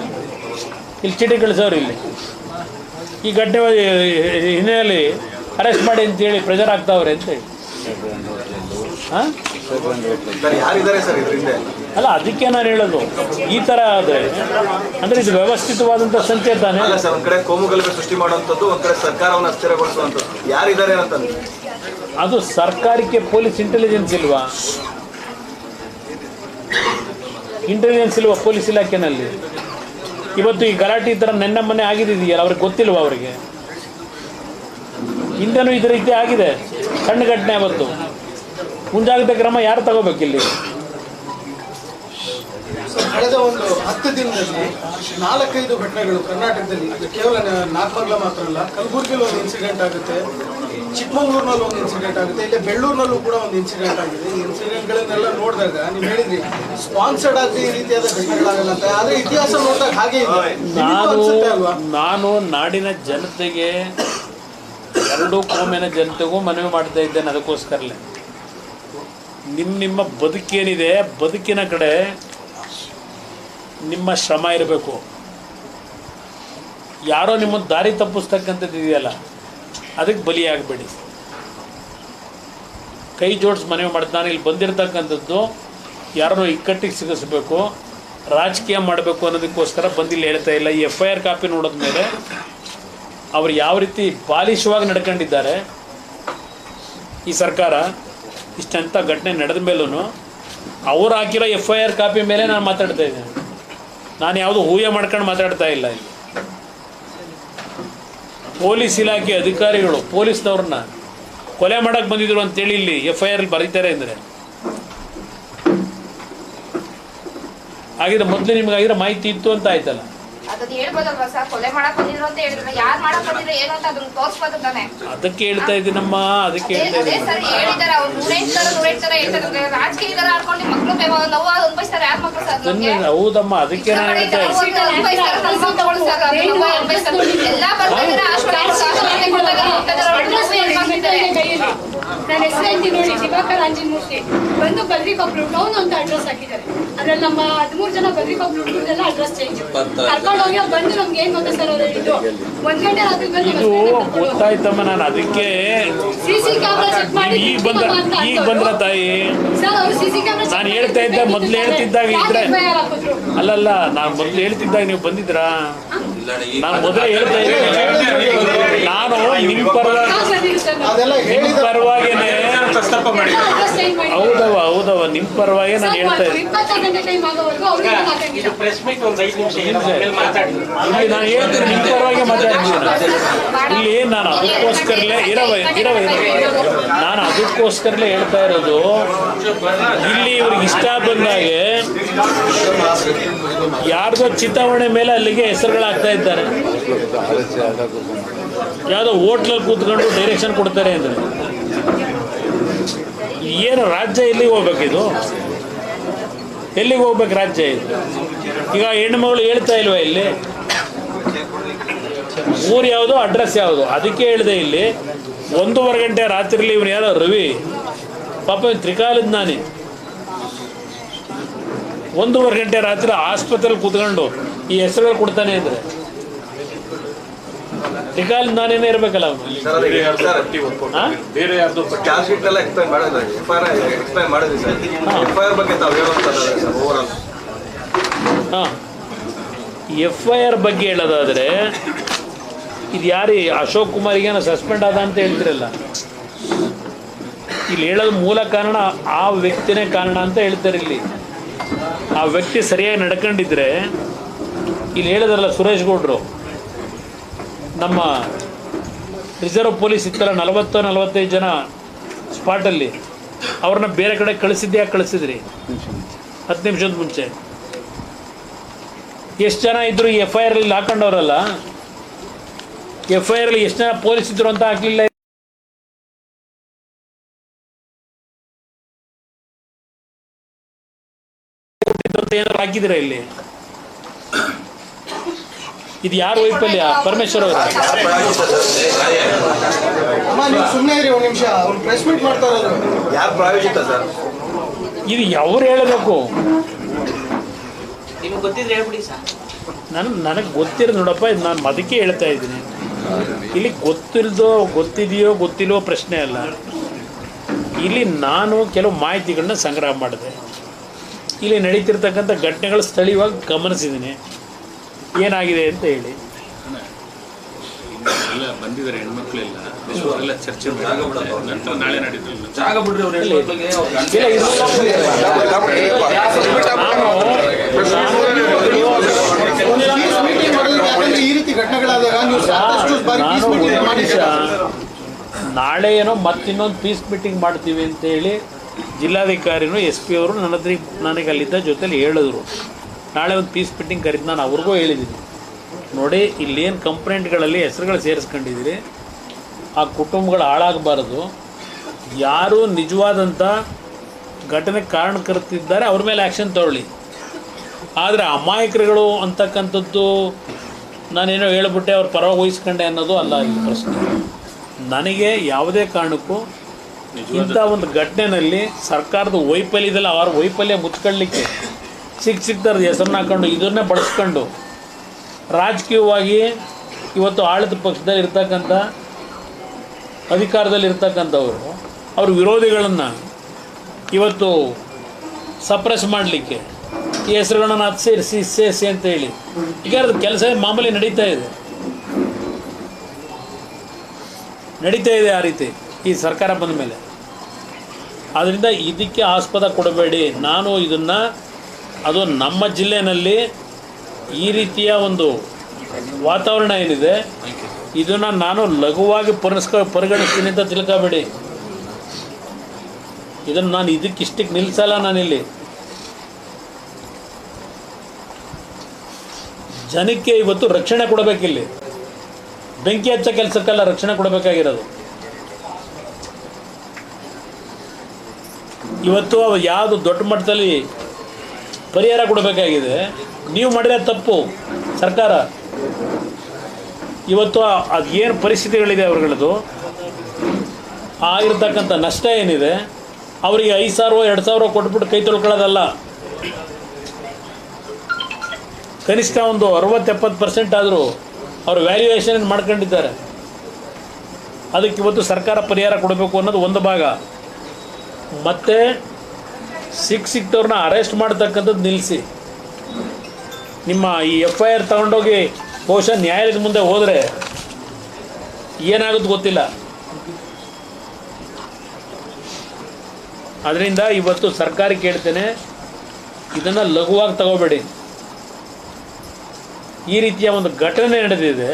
ಇಲ್ಲಿ ಚೀಟಿ ಕಳಿಸೋರು ಇಲ್ಲಿ ಈ ಘಟನೆ ಹಿನ್ನೆಲೆಯಲ್ಲಿ ಅರೆಸ್ಟ್ ಮಾಡಿ ಅಂತೇಳಿ ಪ್ರೆಜರ್ ಆಗ್ತಾವ್ರೆ ಅಂತ ಹೇಳಿ. ಹಾಂ ಯಾರಿದ್ದಾರೆ ಸರ್ ಇದರಿಂದ? ಅಲ್ಲ, ಅದಕ್ಕೆ ನಾನು ಹೇಳೋದು, ಈ ಥರ ಆದರೆ ಅಂದರೆ ಇದು ವ್ಯವಸ್ಥಿತವಾದಂಥ ಸಂಚಯ ತಾನೇ. ಅಲ್ಲ ಸರ್, ಒಂದ್ ಕಡೆ ಕೋಮುಗಲಭೆ ಸೃಷ್ಟಿ ಮಾಡುವಂಥದ್ದು, ಒಂದ್ ಕಡೆ ಸರ್ಕಾರವನ್ನು ಅಸ್ಥಿರಗೊಳಿಸುವಂಥದ್ದು, ಯಾರಿದ್ದಾರೆ ಅಂತಂದು. ಅದು ಸರ್ಕಾರಕ್ಕೆ ಪೊಲೀಸ್ ಇಂಟೆಲಿಜೆನ್ಸ್ ಇಲ್ವಾ? ಇಂಟೆಲಿಜೆನ್ಸ್ ಇಲ್ವಾ ಪೊಲೀಸ್ ಇಲಾಖೆನಲ್ಲಿ? ಇವತ್ತು ಈ ಗಲಾಟೆ ಈ ಥರ ನೆನ್ನೆ ಮೊನ್ನೆ ಆಗಿದೆಯಲ್ಲ, ಅವ್ರಿಗೆ ಗೊತ್ತಿಲ್ವಾ? ಅವರಿಗೆ ಹಿಂದೆನೂ ಇದೇ ರೀತಿ ಆಗಿದೆ, ಸಣ್ಣ ಘಟನೆ. ಅವತ್ತು ಮುಂಜಾಗ್ರತಾ ಕ್ರಮ ಯಾರು ತಗೋಬೇಕಿಲ್ಲಿ? ಕಳೆದ ಒಂದು 10 ದಿನದಲ್ಲಿ 4-5 ಘಟನೆಗಳು ಕರ್ನಾಟಕದಲ್ಲಿ, ಕೇವಲ ನಾಗಮಂಗಲ ಮಾತ್ರ ಅಲ್ಲ, ಕಲಬುರಗಿಯಲ್ಲಿ ಒಂದು ಇನ್ಸಿಡೆಂಟ್ ಆಗುತ್ತೆ, ಚಿಕ್ಕಮಗಳೂರಿನಲ್ಲಿ ಒಂದು ಇನ್ಸಿಡೆಂಟ್ ಆಗುತ್ತೆ, ಇಲ್ಲಿ ಬೆಳ್ಳೂರಿನಲ್ಲೂ ಕೂಡ ಒಂದು ಇನ್ಸಿಡೆಂಟ್ ಆಗಿದೆ. ಈ ಇನ್ಸಿಡೆಂಟ್ಗಳನ್ನೆಲ್ಲ ನೋಡಿದಾಗ ನೀವು ಹೇಳಿದ್ರಿ ಸ್ಪಾನ್ಸರ್ಡ್ ಆಗಿ ಈ ರೀತಿಯಾದ ಘಟನೆಗಳಾಗಲ್ಲ ಅಂತ, ಆದರೆ ಇತಿಹಾಸ ನೋಡಿದಾಗ ಹಾಗೆ ನಾನು ನಾಡಿನ ಜನತೆಗೆ, ಎರಡೂ ಕೋಮಿನ ಜನತೆಗೂ ಮನವಿ ಮಾಡ್ತಾ ಇದ್ದೇನೆ. ಅದಕ್ಕೋಸ್ಕರಲೇ ನಿಮ್ಮ ಬದುಕೇನಿದೆ, ಬದುಕಿನ ಕಡೆ ನಿಮ್ಮ ಶ್ರಮ ಇರಬೇಕು. ಯಾರೋ ನಿಮ್ಮನ್ನು ದಾರಿ ತಪ್ಪಿಸ್ತಕ್ಕಂಥದ್ದು ಇದೆಯಲ್ಲ, ಅದಕ್ಕೆ ಬಲಿಯಾಗಬೇಡಿ. ಕೈ ಜೋಡಿಸಿ ಮನವಿ ಮಾಡ್ತಾನೆ. ಇಲ್ಲಿ ಬಂದಿರತಕ್ಕಂಥದ್ದು ಯಾರನ್ನೋ ಇಕ್ಕಟ್ಟಿಗೆ ಸಿಗಿಸ್ಬೇಕು, ರಾಜಕೀಯ ಮಾಡಬೇಕು ಅನ್ನೋದಕ್ಕೋಸ್ಕರ ಬಂದಿಲ್ಲಿ ಹೇಳ್ತಾ ಇಲ್ಲ. ಈ FIR ಕಾಪಿ ನೋಡಿದ ಮೇಲೆ ಅವರು ಯಾವ ರೀತಿ ಬಾಲಿಶವಾಗಿ ನಡ್ಕೊಂಡಿದ್ದಾರೆ, ಈ ಸರ್ಕಾರ ಇಷ್ಟಂಥ ಘಟನೆ ನಡೆದ ಮೇಲೂ ಅವ್ರು ಹಾಕಿರೋ FIR ಕಾಪಿ ಮೇಲೆ ನಾನು ಮಾತಾಡ್ತಾ ಇದ್ದೇನೆ. ನಾನು ಯಾವುದೋ ಊಹೆ ಮಾಡ್ಕೊಂಡು ಮಾತಾಡ್ತಾ ಇಲ್ಲ. ಇಲ್ಲಿ ಪೊಲೀಸ್ ಇಲಾಖೆ ಅಧಿಕಾರಿಗಳು ಪೊಲೀಸ್ನವ್ರನ್ನ ಕೊಲೆ ಮಾಡೋಕ್ಕೆ ಬಂದಿದ್ರು ಅಂತೇಳಿ ಇಲ್ಲಿ FIR ಬರೀತಾರೆ ಅಂದರೆ, ಹಾಗಿದ್ರೆ ಮೊದಲು ನಿಮ್ಗಾಗಿರೋ ಮಾಹಿತಿ ಇತ್ತು ಅಂತ ಆಯ್ತಲ್ಲ. ಅದನ್ನ ಹೇಳ್ಬೋದಲ್ವಾ ಸರ್? ಕೊಲೆ ಮಾಡಕ್ ಬಂದಿದ್ರು ಅಂತ ಹೇಳಿದ್ರೆ ಯಾರು ಮಾಡಕ್ ಬಂದಿದ್ರೆ ಏನು ಅಂತ ಅದನ್ನ ತೋರಿಸ್ಬೋದು ತಾನೆ. ಅದಕ್ಕೆ ಹೇಳ್ತಾ ಇದ್ದೀನಮ್ಮ, ಅದಕ್ಕೆ ಹೇಳ್ತಾ ಅದೇ ಇದ್ದೀನಿ. ಸರ್ ಹೇಳಿದಾರೆ ಅವ್ರು 108 ತರ ಹೇಳ್ತಾರೆ. ರಾಜಕೀಯಗಾರ ಆಡ್ಕೊಂಡು ಮಕ್ಕಳು ನೋವು ಅನುಭವಿಸ್ತಾರೆ. ಯಾರು ಮಕ್ಕಳು ಸರ್? ಹೌದಮ್ಮ, ಅದಕ್ಕೆ ನಾನು ಹೇಳ್ತಾ ಇದ್ದೀನಿ. ಎಲ್ಲಾ ಬರ್ತಿದ್ರೆ ನನ್ನ ಹೆಸರು ಹೇಳ್ತೀನಿ ನೋಡಿ, ದಿವಾಕರ್ ಅಂಜಿನಮೂರ್ತಿ. ಬಂದು ಬದ್ರಿಕೊಬ್ರು ಟೌನ್ ಅಂತ ಅಡ್ರೆಸ್ ಹಾಕಿದ್ದಾರೆ. ಅದ್ರಲ್ಲಿ ನಮ್ಮ 13 ಜನ ಬದ್ರಿಕೊಬ್ರು ಹುಡುಗರೆಲ್ಲ ಅಡ್ರೆಸ್ ಚೇಂಜ್ ಕರ್ಕೊಂಡು ಹೋಗಿ ಬಂದು ನಮ್ಗೆ ಏನ್ ಗೊತ್ತಾ ಸರ್, ಅವ್ರು ಹೇಳಿದ್ದು 1 ಗಂಟೆ ರಾತ್ರಿ ಇದು ಗೊತ್ತಾಯ್ತಮ್ಮ. ನಾನು ಅದಕ್ಕೆ ಸಿಸಿ ಕ್ಯಾಮ್ರಾ ಚೆಕ್ ಮಾಡಿ ಈಗ ಬಂದ್ರ ತಾಯಿ ಸರ್, ಅವ್ರು ಸಿಸಿ ಕ್ಯಾಮ್ರಾ ನಾನು ಹೇಳ್ತಾ ಇದ್ದೆ. ಮೊದ್ಲು ಹೇಳ್ತಿದ್ದಾಗ ಇದ್ರೆ ಅಲ್ಲಲ್ಲ, ನಾನು ಮೊದ್ಲು ಹೇಳ್ತಿದ್ದಾಗ ನೀವು ಬಂದಿದ್ರಾ? ನಾನು ಮೊದಲೇ ಹೇಳ್ತಾ ಇದ್ದೆ, ನಾನು ನಿಮ್ಮ ಪರವಾಗೇನೆ. ಹೌದವ ನಿಮ್ಮ ಪರವಾಗಿ ನಾನು ಹೇಳ್ತಾ ಇದ್ದೆ. ಇಲ್ಲಿ ನಾನು ಹೇಳ್ತೀನಿ, ನಿಮ್ಮ ಪರವಾಗಿ ಮಾತಾಡ್ತೀನಿ. ಇಲ್ಲಿ ನಾನು ಅದಕ್ಕೋಸ್ಕರಲೇ ಅದಕ್ಕೋಸ್ಕರಲೇ ಹೇಳ್ತಾ ಇರೋದು. ಇಲ್ಲಿ ಇವ್ರಿಗೆ ಇಷ್ಟ ಬಂದಾಗೆ ಯಾರ್ದೋ ಚಿತಾವಣೆ ಮೇಲೆ ಅಲ್ಲಿಗೆ ಹೆಸರುಗಳಾಗ್ತಾ ಇದ್ದಾರೆ. ಯಾವುದೋ ಹೋಟ್ಲಲ್ಲಿ ಕೂತ್ಕೊಂಡು ಡೈರೆಕ್ಷನ್ ಕೊಡ್ತಾರೆ ಅಂದರೆ ಏನು ರಾಜ್ಯ ಎಲ್ಲಿಗೆ ಹೋಗ್ಬೇಕಿದು? ಎಲ್ಲಿಗೆ ಹೋಗ್ಬೇಕು ರಾಜ್ಯ ಇದು? ಈಗ ಹೆಣ್ಣುಮಗಳು ಹೇಳ್ತಾ ಇಲ್ವಾ ಇಲ್ಲಿ ಊರು ಯಾವುದು, ಅಡ್ರೆಸ್ ಯಾವುದು? ಅದಕ್ಕೆ ಹೇಳಿದೆ. ಇಲ್ಲಿ 1:15 ಗಂಟೆ ರಾತ್ರಿಲಿ ಇವನು ಯಾರೋ ರವಿ ಪಾಪ ತ್ರಿಕಾಲದ ನಾನೇ 1:15 ಗಂಟೆ ರಾತ್ರಿ ಆಸ್ಪತ್ರೆಯಲ್ಲಿ ಕೂತ್ಕೊಂಡು ಈ ಹೆಸರುಗಳು ಕೊಡ್ತಾನೆ ಅಂದರೆ ತ್ರಿಕಾಲದ ನಾನೇನೇ ಇರಬೇಕಲ್ಲ ಅವನು. ಬೇರೆ ಯಾರ್ದು ಚಾರ್ಜ್ ಶೀಟ್ ಎಲ್ಲ ಎಕ್ಸ್ಪ್ಲೈನ್ ಮಾಡಿದ್ರೆ ಎಕ್ಸ್ಪ್ಲೈನ್ ಮಾಡಿದ್ವಿ ಸರ್. FIR ಬಗ್ಗೆ ತಾವು ಹೇಳುವಂಥದ್ದು ಸರ್ ಓವರಾಲ್. FIR ಬಗ್ಗೆ ಹೇಳೋದಾದರೆ ಇದು ಯಾರು ಅಶೋಕ್ ಕುಮಾರಿಗೇನೋ ಸಸ್ಪೆಂಡ್ ಆದ ಅಂತ ಹೇಳ್ತಿರಲ್ಲ, ಇಲ್ಲಿ ಹೇಳೋದು ಮೂಲ ಕಾರಣ ಆ ವ್ಯಕ್ತಿನೇ ಕಾರಣ ಅಂತ ಹೇಳ್ತಾರೆ. ಇಲ್ಲಿ ಆ ವ್ಯಕ್ತಿ ಸರಿಯಾಗಿ ನಡ್ಕೊಂಡಿದ್ರೆ, ಇಲ್ಲಿ ಹೇಳಿದ್ರಲ್ಲ ಸುರೇಶ್ ಗೌಡ್ರು, ನಮ್ಮ ರಿಸರ್ವ್ ಪೊಲೀಸ್ ಇತ್ತಲ್ಲ 40-45 ಜನ ಸ್ಪಾಟಲ್ಲಿ, ಅವ್ರನ್ನ ಬೇರೆ ಕಡೆ ಕಳಿಸಿದ್ದೆ. ಯಾಕೆ ಕಳಿಸಿದ್ರಿ? 10 ನಿಮಿಷದ ಮುಂಚೆ ಎಷ್ಟು ಜನ ಇದ್ರು ಈ FIR ಅಲ್ಲಿ ಹಾಕೊಂಡವ್ರಲ್ಲ, FIR ಅಲ್ಲಿ ಎಷ್ಟು ಜನ ಪೊಲೀಸ್ ಇದ್ರು ಅಂತ ಹಾಕಲಿಲ್ಲ. ಏನಾದ್ರು ಹಾಕಿದಿರ ಇಲ್ಲಿ? ಇದು ಯಾರು ವೈಫಲ್ಯ? ಪರಮೇಶ್ವರ್ ಅವರು. ಅಮ್ಮ ನೀವು ಸುಮ್ಮನೆ ಇರಿ ಒಂದು ನಿಮಿಷ, ಅವ್ರು ಪ್ರೆಸ್ ಮೀಟ್ ಮಾಡ್ತಾರಲ್ಲ, ಯಾರು ಪ್ರಾಯೋಜಿತ ಸರ್? ಇದು ಅವ್ರು ಹೇಳಬೇಕು. ನಿಮ್ಗೆ ಗೊತ್ತಿದ್ರೆ ಹೇಳ್ಬಿಡಿ ಸರ್. ನನಗೆ ಗೊತ್ತಿರೋದು ನೋಡಪ್ಪ, ಇದು ನಾನು ಅದಕ್ಕೆ ಹೇಳ್ತಾ ಇದ್ದೀನಿ. ಇಲ್ಲಿ ಗೊತ್ತಿದೆಯೋ ಗೊತ್ತಿಲ್ವೋ ಪ್ರಶ್ನೆ ಅಲ್ಲ. ಇಲ್ಲಿ ನಾನು ಕೆಲವು ಮಾಹಿತಿಗಳನ್ನ ಸಂಗ್ರಹ ಮಾಡಿದೆ. ಇಲ್ಲಿ ನಡೀತಿರ್ತಕ್ಕಂಥ ಘಟನೆಗಳು ಸ್ಥಳೀಯವಾಗಿ ಗಮನಿಸಿದ್ದೀನಿ, ಏನಾಗಿದೆ ಅಂತ ಹೇಳಿ. ಎಲ್ಲ ಬಂದಿದ್ದಾರೆ ಹೆಣ್ಮಕ್ಳೆಲ್ಲ, ಅವರೆಲ್ಲ ಚರ್ಚೆ ಮಾಡಿ ನಾಳೆ ನಡೀತು. ಜಾಗ ಬಿಡ್ರಿ ಅವ್ರ ಹೆಣ್ಮಕ್ಳಿಗೆ. ಈ ರೀತಿ ಘಟನೆಗಳಾದಾಗ ನೀವು ಸಾಕಷ್ಟು ಬಾರಿ peace meeting ಮಾಡಿದ್ದೀರಾ. ನಾಳೆ ಏನೋ ಮತ್ತಿನ್ನೊಂದು ಪೀಸ್ ಮೀಟಿಂಗ್ ಮಾಡ್ತೀವಿ ಅಂತೇಳಿ ಜಿಲ್ಲಾಧಿಕಾರಿನೂ SP ಅವರು ನನಗೆ ಅಲ್ಲಿದ್ದ ಜೊತೆಲಿ ಹೇಳಿದ್ರು. ನಾಳೆ ಒಂದು ಪೀಸ್ ಮೀಟಿಂಗ್ ಕರೀತು. ನಾನು ಅವ್ರಿಗೂ ಹೇಳಿದ್ದೀನಿ, ನೋಡಿ ಇಲ್ಲೇನು ಕಂಪ್ಲೇಂಟ್ಗಳಲ್ಲಿ ಹೆಸರುಗಳು ಸೇರಿಸ್ಕೊಂಡಿದ್ದೀರಿ, ಆ ಕುಟುಂಬಗಳು ಹಾಳಾಗಬಾರ್ದು. ಯಾರು ನಿಜವಾದಂಥ ಘಟನೆ ಕಾರಣಕರ್ತಿದ್ದಾರೆ ಅವ್ರ ಮೇಲೆ ಆ್ಯಕ್ಷನ್ ತಗೊಳ್ಳಿ. ಆದರೆ ಅಮಾಯಕರುಗಳು ಅಂತಕ್ಕಂಥದ್ದು ನಾನೇನೋ ಹೇಳ್ಬಿಟ್ಟೆ ಅವ್ರ ಪರವಾಗಿ ವಹಿಸ್ಕೊಂಡೆ ಅನ್ನೋದು ಅಲ್ಲ ಈ ಪ್ರಶ್ನೆ. ನನಗೆ ಯಾವುದೇ ಕಾರಣಕ್ಕೂ ಇಂಥ ಒಂದು ಘಟನೆಯಲ್ಲಿ ಸರ್ಕಾರದ ವೈಫಲ್ಯದಲ್ಲಿ ಅವರ ವೈಫಲ್ಯ ಮುಚ್ಕೊಳ್ಳಿಕ್ಕೆ ಸಿಕ್ತಾರದ ಹೆಸರನ್ನ ಹಾಕೊಂಡು ಇದನ್ನೇ ಬಳಸ್ಕೊಂಡು ರಾಜಕೀಯವಾಗಿ ಇವತ್ತು ಆಳಿದ ಪಕ್ಷದಲ್ಲಿ ಇರ್ತಕ್ಕಂಥ ಅಧಿಕಾರದಲ್ಲಿ ಇರ್ತಕ್ಕಂಥವರು ಅವ್ರ ವಿರೋಧಿಗಳನ್ನು ಇವತ್ತು ಸಪ್ರೆಸ್ ಮಾಡಲಿಕ್ಕೆ ಈ ಹೆಸರುಗಳನ್ನು ಅದು ಸೇರಿಸಿ ಅಂತ ಹೇಳಿ ಈಗ ಕೆಲಸ ಮಾಮೂಲಿ ನಡೀತಾ ಇದೆ ಆ ರೀತಿ ಈ ಸರ್ಕಾರ ಬಂದ ಮೇಲೆ. ಆದ್ದರಿಂದ ಇದಕ್ಕೆ ಆಸ್ಪದ ಕೊಡಬೇಡಿ. ನಾನು ಇದನ್ನು ಅದು ನಮ್ಮ ಜಿಲ್ಲೆಯಲ್ಲಿ ಈ ರೀತಿಯ ಒಂದು ವಾತಾವರಣ ಏನಿದೆ ಇದನ್ನು ನಾನು ಲಘುವಾಗಿ ಪರಿಗಣಿಸ್ತೀನಿ ಅಂತ ತಿಳ್ಕೊಬೇಡಿ. ಇದನ್ನು ನಾನು ಇದಕ್ಕಿಷ್ಟಕ್ಕೆ ನಿಲ್ಲಿಸಲ್ಲ. ನಾನಿಲ್ಲಿ ಜನಕ್ಕೆ ಇವತ್ತು ರಕ್ಷಣೆ ಕೊಡಬೇಕಿಲ್ಲಿ. ಬೆಂಕಿ ಹಚ್ಚೋ ಕೆಲಸಕ್ಕೆಲ್ಲ ರಕ್ಷಣೆ ಕೊಡಬೇಕಾಗಿರೋದು. ಇವತ್ತು ಯಾವುದು ದೊಡ್ಡ ಮಟ್ಟದಲ್ಲಿ ಪರಿಹಾರ ಕೊಡಬೇಕಾಗಿದೆ, ನೀವು ಮಾಡಿರೋ ತಪ್ಪು ಸರ್ಕಾರ. ಇವತ್ತು ಅದೇನು ಪರಿಸ್ಥಿತಿಗಳಿದೆ ಅವ್ರಗಳದು, ಆಗಿರ್ತಕ್ಕಂಥ ನಷ್ಟ ಏನಿದೆ, ಅವರಿಗೆ 5,000 2,000 ಕೊಟ್ಬಿಟ್ಟು ಕೈ ತೊಳ್ಕೊಳ್ಳೋದಲ್ಲ. ಕನಿಷ್ಠ ಒಂದು 60-70% ಆದರೂ ಅವರು ವ್ಯಾಲ್ಯೂಯೇಷನ್ ಮಾಡ್ಕೊಂಡಿದ್ದಾರೆ. ಅದಕ್ಕೆ ಇವತ್ತು ಸರ್ಕಾರ ಪರಿಹಾರ ಕೊಡಬೇಕು ಅನ್ನೋದು ಒಂದು ಭಾಗ. ಮತ್ತು ಸಿಕ್ತವ್ರನ್ನ ಅರೆಸ್ಟ್ ಮಾಡ್ತಕ್ಕಂಥದ್ದು ನಿಲ್ಲಿಸಿ. ನಿಮ್ಮ ಈ FIR ತಗೊಂಡೋಗಿ ಬಹುಶಃ ನ್ಯಾಯಾಲಯದ ಮುಂದೆ ಹೋದರೆ ಏನಾಗುತ್ತೆ ಗೊತ್ತಿಲ್ಲ. ಅದರಿಂದ ಇವತ್ತು ಸರ್ಕಾರಕ್ಕೆ ಹೇಳ್ತೇನೆ, ಇದನ್ನು ಲಘುವಾಗಿ ತಗೋಬೇಡಿ. ಈ ರೀತಿಯ ಒಂದು ಘಟನೆ ನಡೆದಿದೆ.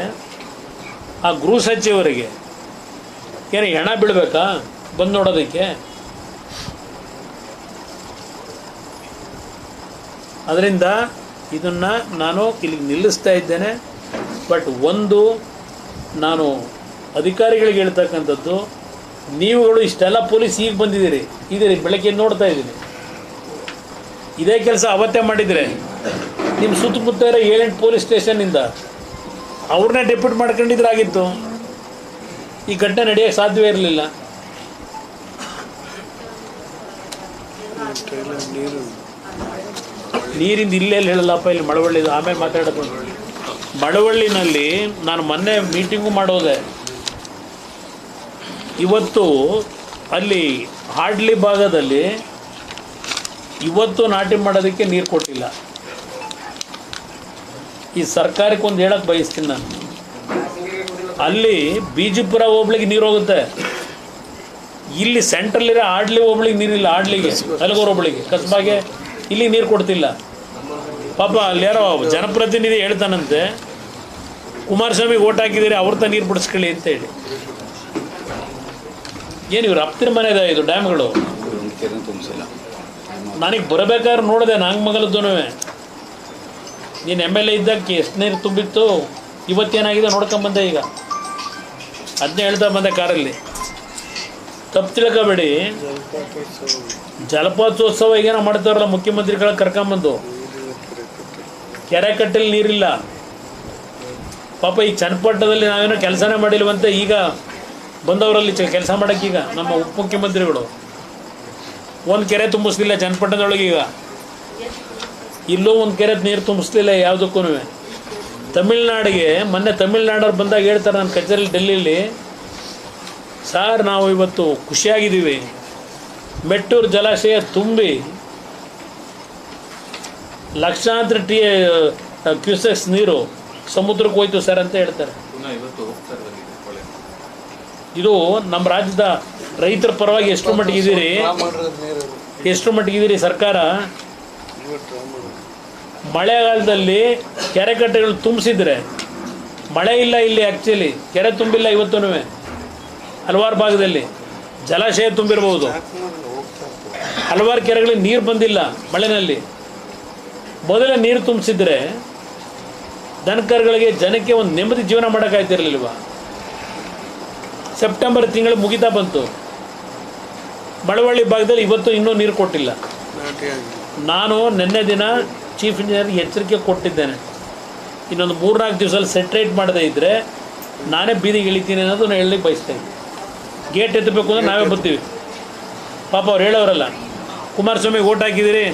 ಆ ಗೃಹ ಸಚಿವರಿಗೆ ಏನು ಹೆಣ ಬೀಳಬೇಕಾ ಬಂದು ನೋಡೋದಕ್ಕೆ? ಅದರಿಂದ ಇದನ್ನು ನಾನು ಇಲ್ಲಿ ನಿಲ್ಲಿಸ್ತಾ ಇದ್ದೇನೆ. ಬಟ್ ಒಂದು ನಾನು ಅಧಿಕಾರಿಗಳಿಗೆ ಹೇಳ್ತಕ್ಕಂಥದ್ದು, ನೀವುಗಳು ಇಷ್ಟೆಲ್ಲ ಪೊಲೀಸ್ ಈಗ ಬಂದಿದ್ದೀರಿ ಬೆಳಗ್ಗೆ ನೋಡ್ತಾ ಇದ್ದೀನಿ. ಇದೇ ಕೆಲಸ ಅವತ್ತೇ ಮಾಡಿದರೆ ನಿಮ್ಮ ಸುತ್ತಮುತ್ತ ಇರೋ 7-8 ಪೊಲೀಸ್ ಸ್ಟೇಷನ್ನಿಂದ ಅವ್ರನ್ನೇ ಡೆಪ್ಯೂಟ್ ಮಾಡ್ಕೊಂಡಿದ್ರಾಗಿತ್ತು, ಈ ಘಟನೆ ನಡೆಯೋಕ್ಕೆ ಸಾಧ್ಯವೇ ಇರಲಿಲ್ಲ. ನೀರಿಂದ ಇಲ್ಲೇ ಹೇಳಲ್ಲಪ್ಪ, ಇಲ್ಲಿ ಮಳವಳ್ಳಿದು ಆಮೇಲೆ ಮಾತಾಡೋದು. ಮಳವಳ್ಳಿನಲ್ಲಿ ನಾನು ಮೊನ್ನೆ ಮೀಟಿಂಗು ಮಾಡೋದೆ. ಇವತ್ತು ಅಲ್ಲಿ ಹಾಡ್ಲಿ ಭಾಗದಲ್ಲಿ ಇವತ್ತು ನಾಟಿ ಮಾಡೋದಕ್ಕೆ ನೀರು ಕೊಟ್ಟಿಲ್ಲ. ಈ ಸರ್ಕಾರಕ್ಕೆ ಒಂದು ಹೇಳಕ್ಕೆ ಬಯಸ್ತೀನಿ ನಾನು, ಅಲ್ಲಿ ಬಿಜಿಪುರ ಹೋಬ್ಳಿಗೆ ನೀರು ಹೋಗುತ್ತೆ, ಇಲ್ಲಿ ಸೆಂಟ್ರಲ್ಲಿರೋ ಆಡ್ಲಿ ಹೋಬ್ಳಿಗೆ ನೀರಿಲ್ಲ, ಆಡ್ಲಿಗೆ ಅಲ್ಗೋರ್ ಹೋಬ್ಳಿಗೆ ಕಸ್ಬಾಗೆ ಇಲ್ಲಿ ನೀರು ಕೊಡ್ತಿಲ್ಲ. ಪಾಪ ಅಲ್ಲಿ ಯಾರೋ ಜನಪ್ರತಿನಿಧಿ ಹೇಳ್ತಾನಂತೆ, ಕುಮಾರಸ್ವಾಮಿಗೆ ಓಟ್ ಹಾಕಿದ್ದೀರಿ ಅವ್ರ ನೀರು ಬಿಡಿಸ್ಕೊಳ್ಳಿ ಅಂತ ಹೇಳಿ. ಏನು ಇವ್ರು ಹತ್ತಿರ ಮನೆದ ಇದು ಡ್ಯಾಮ್ಗಳು? ನನಗೆ ಬರಬೇಕಾದ್ರೆ ನೋಡಿದೆ ನಾಗಮಂಗಲದ್ದು. ನೀನು MLA ಇದ್ದಕ್ಕೆ ಎಷ್ಟು ನೀರು ತುಂಬಿತ್ತು, ಇವತ್ತೇನಾಗಿದೆ ನೋಡ್ಕೊಂಬಂದೆ. ಈಗ ಅದನ್ನೇ ಹೇಳ್ತಾ ಬಂದೆ ಕಾರಲ್ಲಿ. ತಪ್ಪು ತಿಳ್ಕೊಬೇಡಿ, ಜಲಪಾತೋತ್ಸವ ಈಗೇನೋ ಮಾಡ್ತಾರಲ್ಲ ಮುಖ್ಯಮಂತ್ರಿಗಳ ಕರ್ಕೊಂಬಂದು, ಕೆರೆ ಕಟ್ಟೆಲಿ ನೀರಿಲ್ಲ. ಪಾಪ ಈ ಚನ್ನಪಟ್ಟಣದಲ್ಲಿ ನಾವೇನೋ ಕೆಲಸನೇ ಮಾಡಿಲ್ವಂತೆ, ಈಗ ಬಂದವರಲ್ಲಿ ಕೆಲಸ ಮಾಡೋಕ್ಕೆ ಈಗ ನಮ್ಮ ಉಪಮುಖ್ಯಮಂತ್ರಿಗಳು ಒಂದು ಕೆರೆ ತುಂಬಿಸ್ಲಿಲ್ಲ ಚನ್ನಪಟ್ಟಣದೊಳಗೆ. ಈಗ ಇಲ್ಲೂ ಒಂದು ಕೆರೆ ನೀರು ತುಂಬಿಸ್ಲಿಲ್ಲ ಯಾವುದಕ್ಕೂ. ತಮಿಳ್ನಾಡಿಗೆ ಮೊನ್ನೆ ತಮಿಳ್ನಾಡವ್ರು ಬಂದಾಗ ಹೇಳ್ತಾರೆ ನನ್ನ ಕಚೇರಿ ಡೆಲ್ಲಿಲಿ, ಸಾರ್ ನಾವು ಇವತ್ತು ಖುಷಿಯಾಗಿದ್ದೀವಿ, ಮೆಟ್ಟೂರು ಜಲಾಶಯ ತುಂಬಿ ಲಕ್ಷಾಂತರ ಕ್ಯೂಸೆಕ್ಸ್ ನೀರು ಸಮುದ್ರಕ್ಕೆ ಹೋಯ್ತು ಸರ್ ಅಂತ ಹೇಳ್ತಾರೆ. ಇದು ನಮ್ಮ ರಾಜ್ಯದ ರೈತರ ಪರವಾಗಿ ಎಷ್ಟು ಮಟ್ಟಿಗಿದ್ದೀರಿ ಸರ್ಕಾರ? ಮಳೆಗಾಲದಲ್ಲಿ ಕೆರೆ ಕಟ್ಟೆಗಳು ತುಂಬಿಸಿದ್ರೆ ಮಳೆ ಇಲ್ಲ, ಇಲ್ಲಿ ಆ್ಯಕ್ಚುಲಿ ಕೆರೆ ತುಂಬಿಲ್ಲ ಇವತ್ತೂ. ಹಲವಾರು ಭಾಗದಲ್ಲಿ ಜಲಾಶಯ ತುಂಬಿರ್ಬೋದು, ಹಲವಾರು ಕೆರೆಗಳಿಗೆ ನೀರು ಬಂದಿಲ್ಲ ಮಳೆಯಲ್ಲಿ. ಮೊದಲೇ ನೀರು ತುಂಬಿಸಿದ್ರೆ ದನಕರುಗಳಿಗೆ ಜನಕ್ಕೆ ಒಂದು ನೆಮ್ಮದಿ ಜೀವನ ಮಾಡೋಕ್ಕಾಗ್ತಿರ್ಲಿಲ್ವ? ಸೆಪ್ಟೆಂಬರ್ ತಿಂಗಳು ಮುಗಿತಾ ಬಂತು, ಮಳವಳ್ಳಿ ಭಾಗದಲ್ಲಿ ಇವತ್ತು ಇನ್ನೂ ನೀರು ಕೊಟ್ಟಿಲ್ಲ. ನಾನು ನಿನ್ನೆ ದಿನ ಚೀಫ್ ಇಂಜಿನಿಯರ್ಗೆ ಎಚ್ಚರಿಕೆ ಕೊಟ್ಟಿದ್ದೇನೆ, ಇನ್ನೊಂದು 3-4 ದಿವಸದಲ್ಲಿ ಸೆಟ್ರೇಟ್ ಮಾಡದೇ ಇದ್ದರೆ ನಾನೇ ಬೀದಿಗೆ ಇಳಿತೀನಿ ಅನ್ನೋದು ಹೇಳಲಿಕ್ಕೆ ಬಯಸ್ತೇನೆ. ಗೇಟ್ ಎತ್ತಬೇಕು ಅಂದರೆ ನಾವೇ ಬರ್ತೀವಿ. ಪಾಪ ಅವ್ರು ಹೇಳೋರಲ್ಲ, ಕುಮಾರಸ್ವಾಮಿಗೆ ಓಟ್ ಹಾಕಿದ್ದೀರಿ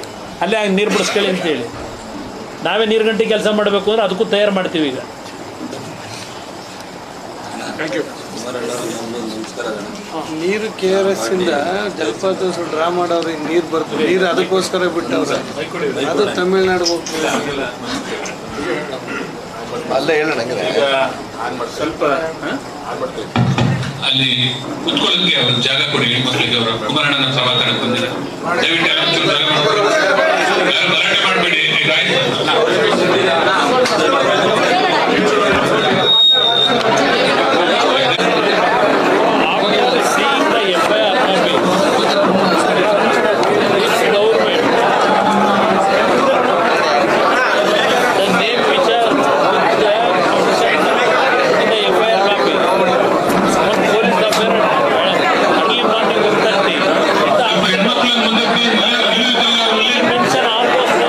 ಅಲ್ಲೇ ಆಗಿ ನೀರು ಬಿಡಿಸ್ಕೊಳ್ಳಿ ಅಂತೇಳಿ. ನಾವೇ ನೀರು ಗಂಟೆ ಕೆಲಸ ಮಾಡಬೇಕು ಅಂದರೆ ಅದಕ್ಕೂ ತಯಾರು ಮಾಡ್ತೀವಿ. ಈಗ ನೀರು KRS ಇಂದ ಜಲಪಾತೋತ್ಸವ ಡ್ರಾ ಮಾಡೋರು ನೀರು ಬರ್ತದೆ, ನೀರು ಅದಕ್ಕೋಸ್ಕರ ಬಿಟ್ಟವ್ರೆ, ಅದು ತಮಿಳ್ನಾಡು ಹೋಗ್ತದೆ. ಅಲ್ಲೇ ಹೇಳೋಣ ಸ್ವಲ್ಪ ಅಲ್ಲಿ ಕುತ್ಕೊಳ್ಳೋದಕ್ಕೆ ಅವ್ರ ಜಾಗ ಕೊಡಿ. ಮಕ್ಕಳಿಗೆ ಅವರ ಕುಮಾರಣ್ಣನ ಸಭಾತಾಣಕ್ಕೆ ಬಂದಿದೆ, ದಯವಿಟ್ಟು ಗಲಾಟೆ ಮಾಡಬೇಡಿ. mention almost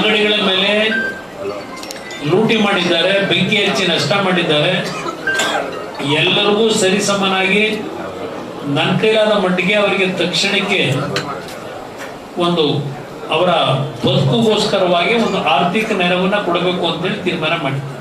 ಅಂಗಡಿಗಳ ಮೇಲೆ ಲೂಟಿ ಮಾಡಿದ್ದಾರೆ, ಬೆಂಕಿ ಹಚ್ಚಿ ನಷ್ಟ ಮಾಡಿದ್ದಾರೆ. ಎಲ್ಲರಿಗೂ ಸರಿಸಮನಾಗಿ ನನ್ನ ಕೈಲಾದ ಮಟ್ಟಿಗೆ ಅವರಿಗೆ ತಕ್ಷಣಕ್ಕೆ ಒಂದು ಅವರ ಬದುಕುಗೋಸ್ಕರವಾಗಿ ಒಂದು ಆರ್ಥಿಕ ನೆರವನ್ನ ಕೊಡಬೇಕು ಅಂತೇಳಿ ತೀರ್ಮಾನ ಮಾಡಿದ್ದಾರೆ.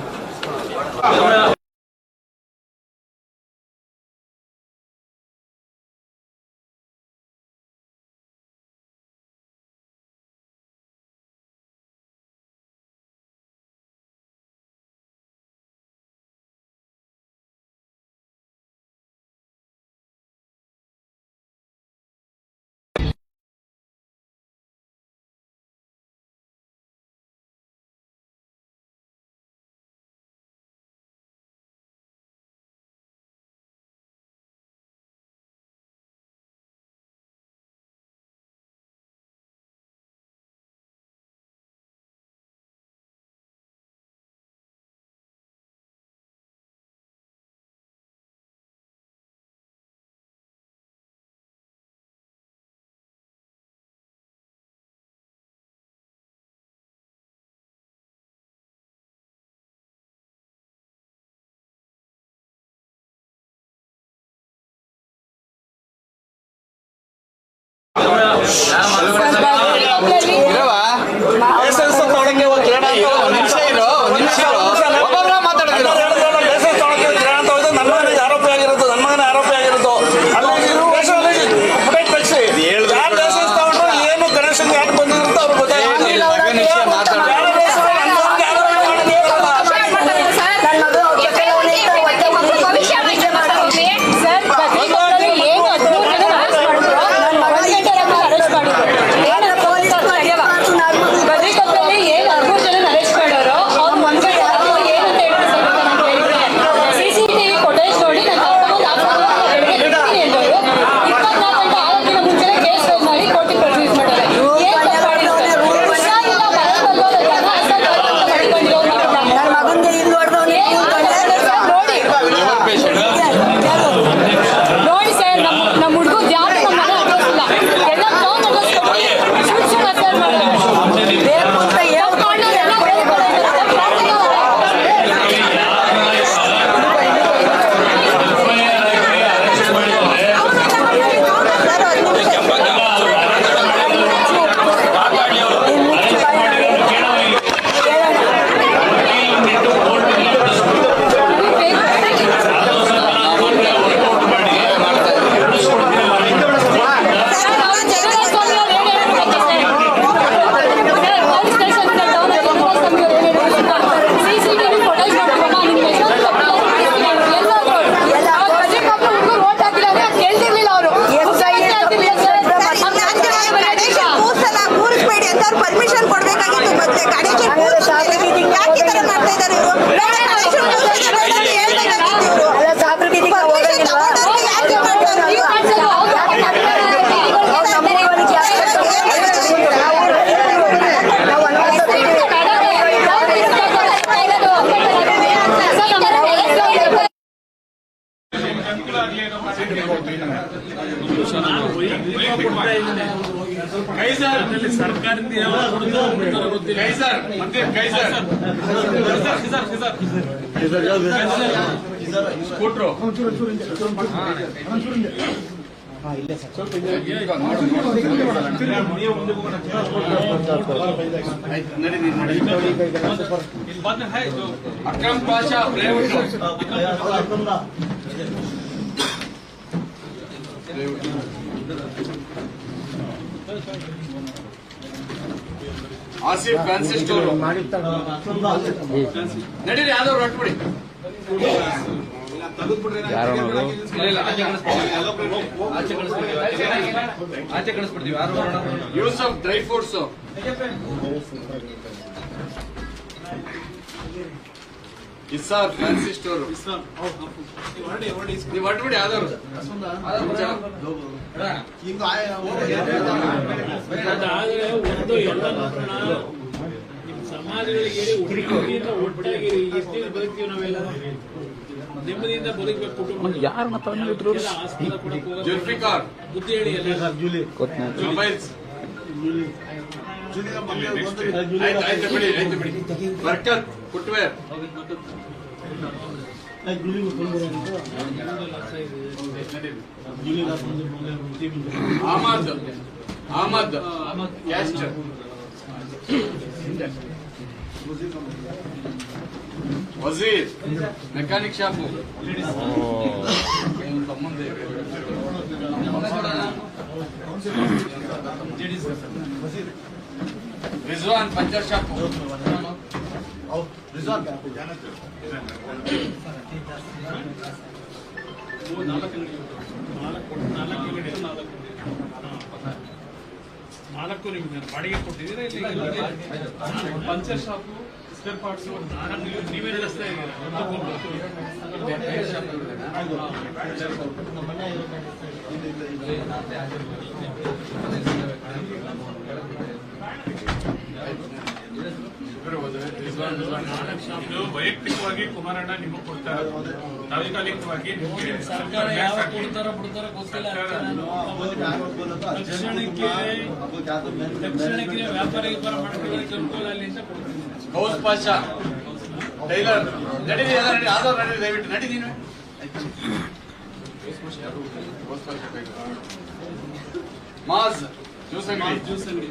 अक्रम पाशा आसिफ फैंसी स्टोर नड़ी यादव रट्बिड़ी आचे कಳಿಸ್ಬಿಡ್ತೀವಿ ಯಾರು ಬರೋಣ Yusuf dry fruits Isar fancy store ನೀವು ಹೊರಟ್ಬಿಡಿ ಯಾವ್ದಾರು ಸಮಾಜಗಳಿಗೆ ಒಟ್ಟಾಗಿ ಬದುಕ್ತೀವಿ ನಾವೆಲ್ಲ ನೆಮ್ಮದಿಯಿಂದ ಬದುಕಬೇಕು ಕುಟುಂಬ ಜುಲ್ಫಿಕಾರ್ ಬುದ್ಧಿ ಹೇಳಿ ಎಲ್ಲ ಮೊಬೈಲ್ಸ್ ಆಯ್ತು ಬಿಡಿ ಬರ್ಕತ್ ಫುಟ್ವೇರ್ ಅಹಮದ್ ಕ್ಯಾಸ್ಟರ್ Wazir mechanic shop Rizwan puncture shop ನಾಲ್ಕು ನಿಮ್ಗೆ ಬಾಡಿಗೆ ಕೊಟ್ಟಿದ್ದೀರಾ ಇಲ್ಲಿ ಪಂಚರ್ ಶಾಪು ಸ್ಪೇರ್ ಪಾರ್ಟ್ಸ್ ನೀವೇ ನಡೆಸ್ತಾ ಇದು ವೈಯಕ್ತಿಕವಾಗಿ ಕುಮಾರಣ್ಣ ನಿಮಗೆ ಕೊಡ್ತಾರೆ, ತಾತ್ಕಾಲಿಕವಾಗಿ ಸರ್ಕಾರ ಯಾವಾಗ ಕೊಡ್ತಾರ ಬಿಡ್ತಾರ ಗೊತ್ತಿಲ್ಲ. ತಕ್ಷಣಕ್ಕೆ ವ್ಯಾಪಾರ ಮಾಡ್ಕೊಳ್ಳೋಕೆ ಅನುಕೂಲ ಅಲ್ಲಿ ಅಂತ ಕೊಡ್ತೀನಿ. ಗೌಸ್ ಪಾಷಾ ಟೈಲರ್ ನಡೀರಿ, ಆದವ್ರು ನಡೀರಿ, ದಯವಿಟ್ಟು ನಡೀತೀನಿ. ಮಾಸ್ ಜ್ಯೂಸ್ ಅಂಗಡಿ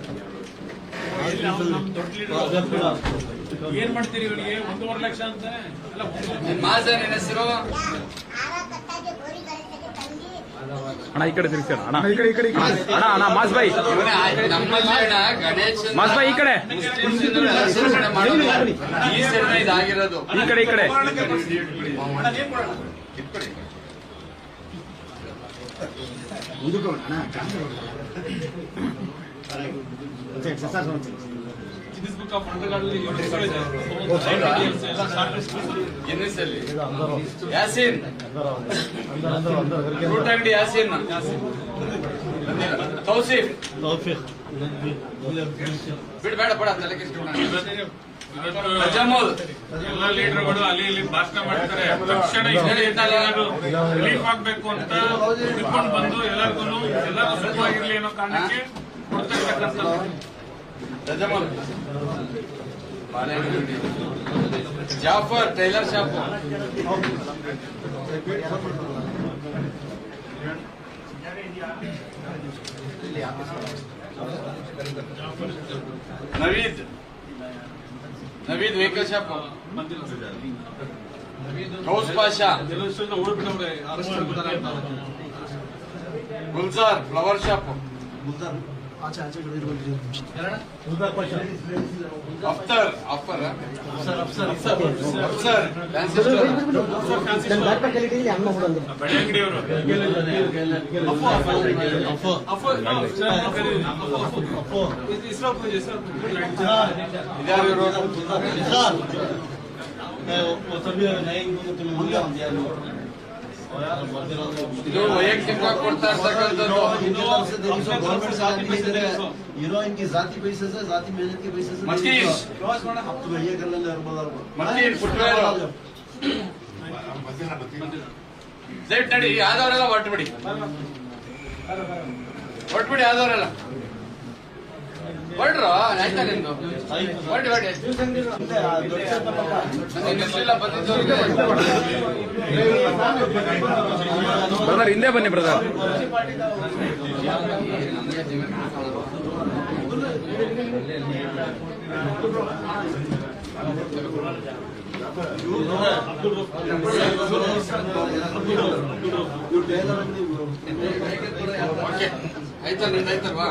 ಏನ್ ಮಾಡ್ತೀರಿ ಇವರಿಗೆ? 1.5 ಲಕ್ಷ ಅಂತ ಮಾಸ್ ನಿನ್ನ ಹೆಸರು ಅಣ್ಣ ಈ ಕಡೆ ತಿರ್ಗಿ ಅಣ್ಣ ಈ ಕಡೆ ಅಣ್ಣ ಅಣ್ಣ ಮಾಸ್ ಬಾಯ್ ನಮ್ಮಲ್ಲಿ ಗಣೇಶ್ ಮಾಸ್ ಬಾಯ್ ಈ ಕಡೆ ಈ ಸೆಡ್ನ ಇದಾಗಿರೋದು. ಈ ಕಡೆ ಬುಕ್ ಆಫ್ ಅಂಡರ್ಗಳಲ್ಲಿ ಯಾಸೀನ್ ಫ್ರೂಟ್ ಅಂಗಡಿ ಯಾಸೀನ್ ತೌಸೀಫ್ ಬಿಡ್ಬೇಡ ಬೇಡ ತಲೆ ಅಜಮಲ್ ಎಲ್ಲ ಲೀಡರ್ಗಳು ಅಲ್ಲಿ ಇಲ್ಲಿ ಭಾಷಣ ಮಾಡ್ತಾರೆ. ತಕ್ಷಣ ರಿಲೀಫ್ ಆಗ್ಬೇಕು ಅಂತ ಹಿಡ್ಕೊಂಡು ಬಂದು ಎಲ್ಲರೂ ಸುಖವಾಗಿರ್ಲಿ ಅನ್ನೋ ಕಾರಣಕ್ಕೆ ಕೊಡ್ತಿರ್ತಕ್ಕಂಥ Ajmal Jafar tailor shop Naveed vehicle shop Ghouse Pasha Gulzar flower shop ಅಫ್ತರ್ ಇದು ವೈಯಕ್ತಿಕ ಕೊಡ್ತಾ ಇರ್ತಕ್ಕಂಥದ್ದು. हीरोइन की जाती पैसे से जाती मेहनत के पैसे से अब तो भैया कर लेंगे ನಡಿ ಯಾವ್ದವರೆಲ್ಲ ಹೊಟ್ಬಿಡಿ ಯಾವ್ದವರೆಲ್ಲ ಹೊಡ್ರು ಆಯ್ತಾ ನಿಮ್ದು ಹೊಡಿ ಬ್ರದರ್ ಹಿಂದೆ ಬನ್ನಿ ಬ್ರದರ್. ಆಯ್ತಾ ನಿಮ್ದು ಆಯ್ತಲ್ವಾ?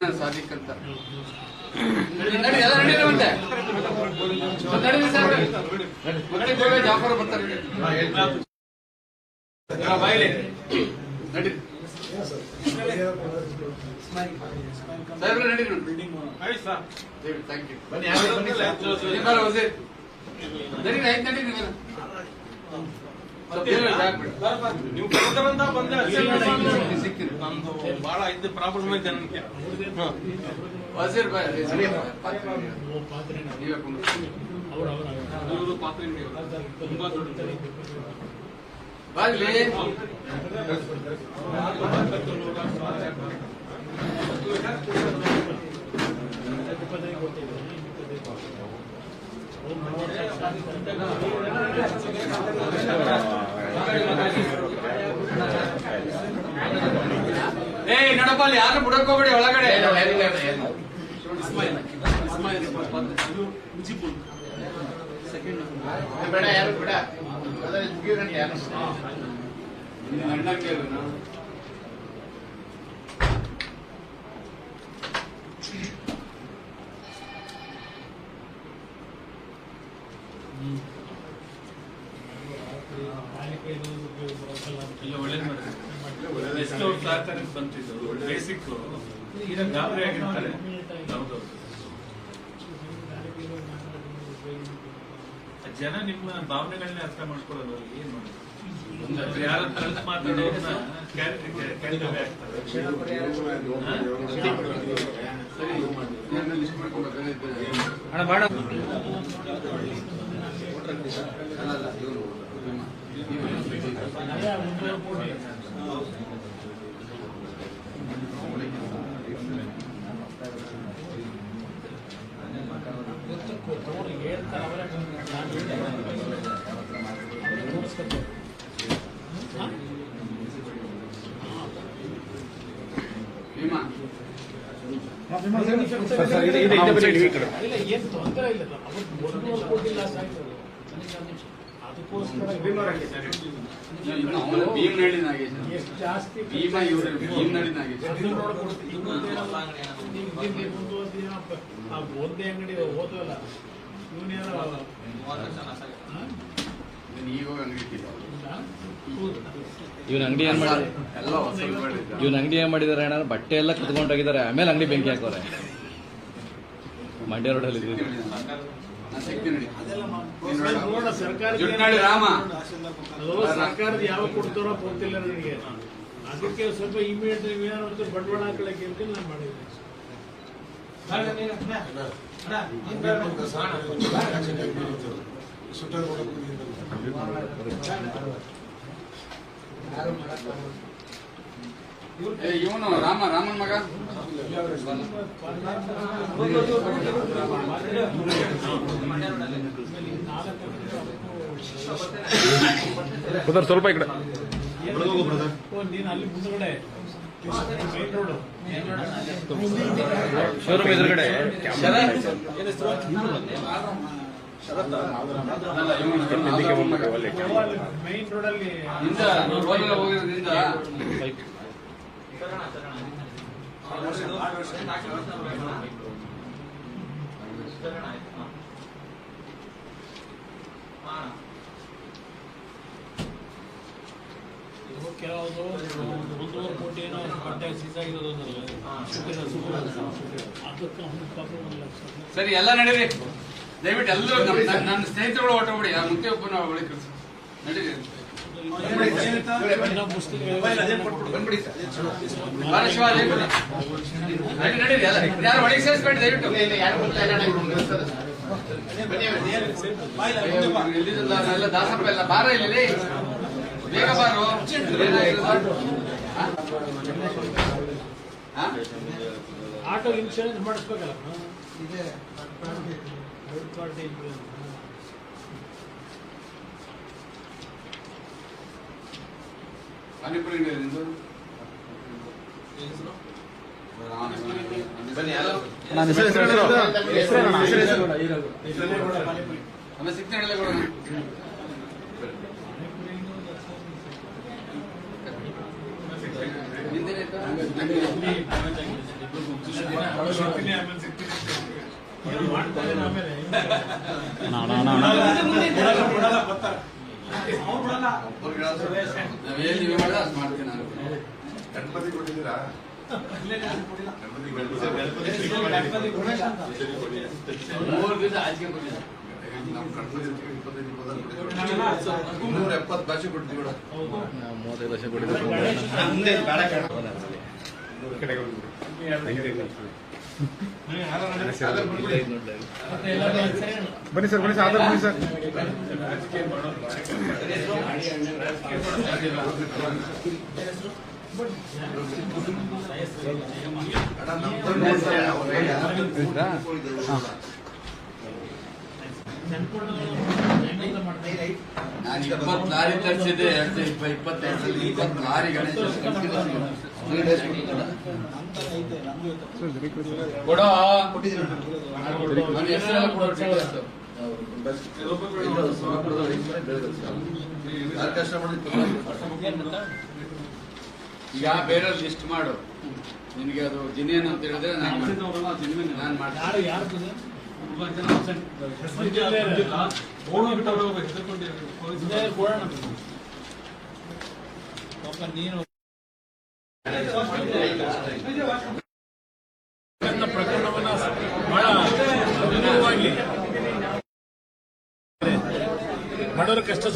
ಸಾದಿಕ್ ಅಂತ ನಡಿ ಎಲ್ಲ ನಡೀರಂತೆ ನಡೀರಿ ಸರ್ ಮಕ್ಕಳಿಗೆ ಜಾಫರ್ ಬರ್ತಾರೆ ಬಾಯಿಲಿ ನಡೀರಿ ಸಾಹೇಬ್ರೆ ನಡೀರಿ ಥ್ಯಾಂಕ್ ಯು ನಡೀರಿ ಆಯ್ತು ನಡೀರಿ ನೀವು ಬರ್ತಾರಂತ ಬಂದ್ರೆ ನಮ್ದು ಬಹಳ ಇದು ಪ್ರಾಬ್ಲಮ್ ಐತೆ ನನಗೆ. ವಜೀರ್ ಭಾಯ್ ಇವರು ಪಾತ್ರೆ ತುಂಬಾ ದೊಡ್ಡ ನೋಡಪ್ಪ ಅಲ್ಲಿ ಯಾರು ಬಿಡಕೋಬೇಡಿ ಒಳಗಡೆ. ಬೇಡ ಯಾರು ಬಿಡ ಒಳ್ಳೇದು ಮಾಡಿದ್ರೆ ಎಷ್ಟು ಸಹಕಾರಕ್ಕೆ ಬಂತಿದ್ದು ಬೇಸಿಕ್ ಈಗ ಗಾಬರಿ ಆಗಿರ್ತಾರೆ. ಹೌದೌದು, ಜನ ನಿಮ್ಮ ಭಾವನೆಗಳನ್ನೇ ಅರ್ಥ ಮಾಡ್ಕೊಳ್ಳೋದು ಏನ್ ಮಾಡೋದು. ಯಾರ ಹತ್ರ ಮಾತಾಡೋದನ್ನ ಕ್ಯಾರಿವೇ ಏನ್ ತೊಂದರೆ ಇಲ್ಲ. ಅವತ್ತು 100 ಕೋಟಿ ಲಾಸ್ ಆಯ್ತು. ಅದಕ್ಕೋಸ್ಕರ ಎಷ್ಟು ಜಾಸ್ತಿ ಒಂದೇ ಅಂಗಡಿ ಹೋದಲ್ಲ ಇವನೇನೋ ಇವನ್ ಅಂಗಡಿ ಏನ್ ಮಾಡಿ ಇವನ್ ಅಂಗಡಿ ಏನ್ ಮಾಡಿದಾರೆ ಅಣ್ಣ, ಬಟ್ಟೆ ಎಲ್ಲ ಕುತ್ಕೊಂಡೋಗಿದ್ದಾರೆ, ಆಮೇಲೆ ಅಂಗಡಿ ಬೆಂಕಿ ಹಾಕೋರೆ. ಮಂಡ್ಯ ರೋಡಲ್ಲಿ ಸರ್ಕಾರದ ಯಾವ ಕೊಡ್ತಾರೋ ಗೊತ್ತಿಲ್ಲ ನನಗೆ. ಅದಕ್ಕೆ ಸ್ವಲ್ಪ ಇಮಿಡಿಯೇಟ್ ಏನಾದ್ರು ಬಂಡವಾಳ ಹಾಕೊಳ್ಳಕ್ಕೆ ಅಂತ ನಾನು ಮಾಡಿದ್ದೆ. ಇವನು ರಾಮನ್ ಮಗ ಸ್ವಲ್ಪ ಈ ಕಡೆ ನೀನು ಅಲ್ಲಿ ಮುಂದಗಡೆ ಮೈನ್ ರೋಡ್ ಶೋರೂಮ್ ಎದುರುಗಡೆ ಮೈನ್ ರೋಡ್ ಅಲ್ಲಿ ಹೋಗಿರೋದ್ರಿಂದ ಕೆಲವುದು 100 ಕೋಟಿ ಏನೋ ಬಟ್ಟೆ ಸೀಸ್ ಆಗಿರೋದು ಅದಕ್ಕೆ ಸರಿ ಎಲ್ಲ ನಡೀರಿ. ದಯವಿಟ್ಟು ಎಲ್ಲರೂ ನನ್ನ ಸ್ನೇಹಿತರುಗಳು ಹೊಟ್ಟೋಗ್ಬಿಡಿ. ಆ ಮುಂದೆ ಒಬ್ಬ ನಾವು ಒಳಗೆ ಕಳಿಸಿ ನಡೀರಿ. ನಡೀರಿ ಯಾರು ಒಳಗೆ ಸೇರಿಸ್ಬೇಡಿ ದಯವಿಟ್ಟು. ಎಲ್ಲ ದಾಸಪ್ಪ ಎಲ್ಲ ಬಾರ ಇಲ್ಲಿ ಬೇಗ ಬಾರು. ಆಟೋ ಇನ್ಶೂರೆನ್ಸ್ ಮಾಡಿಸ್ಬೇಕಲ್ಲ ಥರ್ಡ್ ಪಾರ್ಟಿ ಇನ್ಶೂರೆನ್ಸ್. ಪಾನಿಪುರಿ ನಿಂದು ಬನ್ನಿ ಆಮೇಲೆ ಸಿಕ್ತೇನೆ ಕೊಡೋಣ. ಗಣಪತಿ ಕೊಟ್ಟಿದ್ದೀರಾ? ನಮ್ಮ ಗಣಪತಿ 270 ಭಾಷೆ ಕೊಡ್ತೀವಿ. 35 ಲಕ್ಷ ಕೊಟ್ಟಿದ್ದಾರೆ. ಬನ್ನಿ ಸರ್ ಬನ್ನಿ ಸರ್ ಆಧಾರ್ ಬನ್ನಿ ಸರ್ ನಾನು 20 ಲಾರಿ ತರಿಸಿದ್ದೆ 2022 20 ಲಾರಿ ಗಣೇಶ ಕೊಡೋ ನನ್ನ ಹೆಸರೆಲ್ಲ ಕೊಡೋ ಈಗ ಬೇರೆ ಲಿಸ್ಟ್ ಮಾಡು ನಿನಗೆ ಅದು ಜಿನಿಯನ್ ಅಂತ ಹೇಳಿದ್ರೆ ನಾನು ಮಾಡ್ತೀನಿ ನೀನು ಪ್ರಕರಣವನ್ನ ಬಹಳ ಗಂಭೀರವಾಗಿ ಮಾಡೋರ ಕಷ್ಟ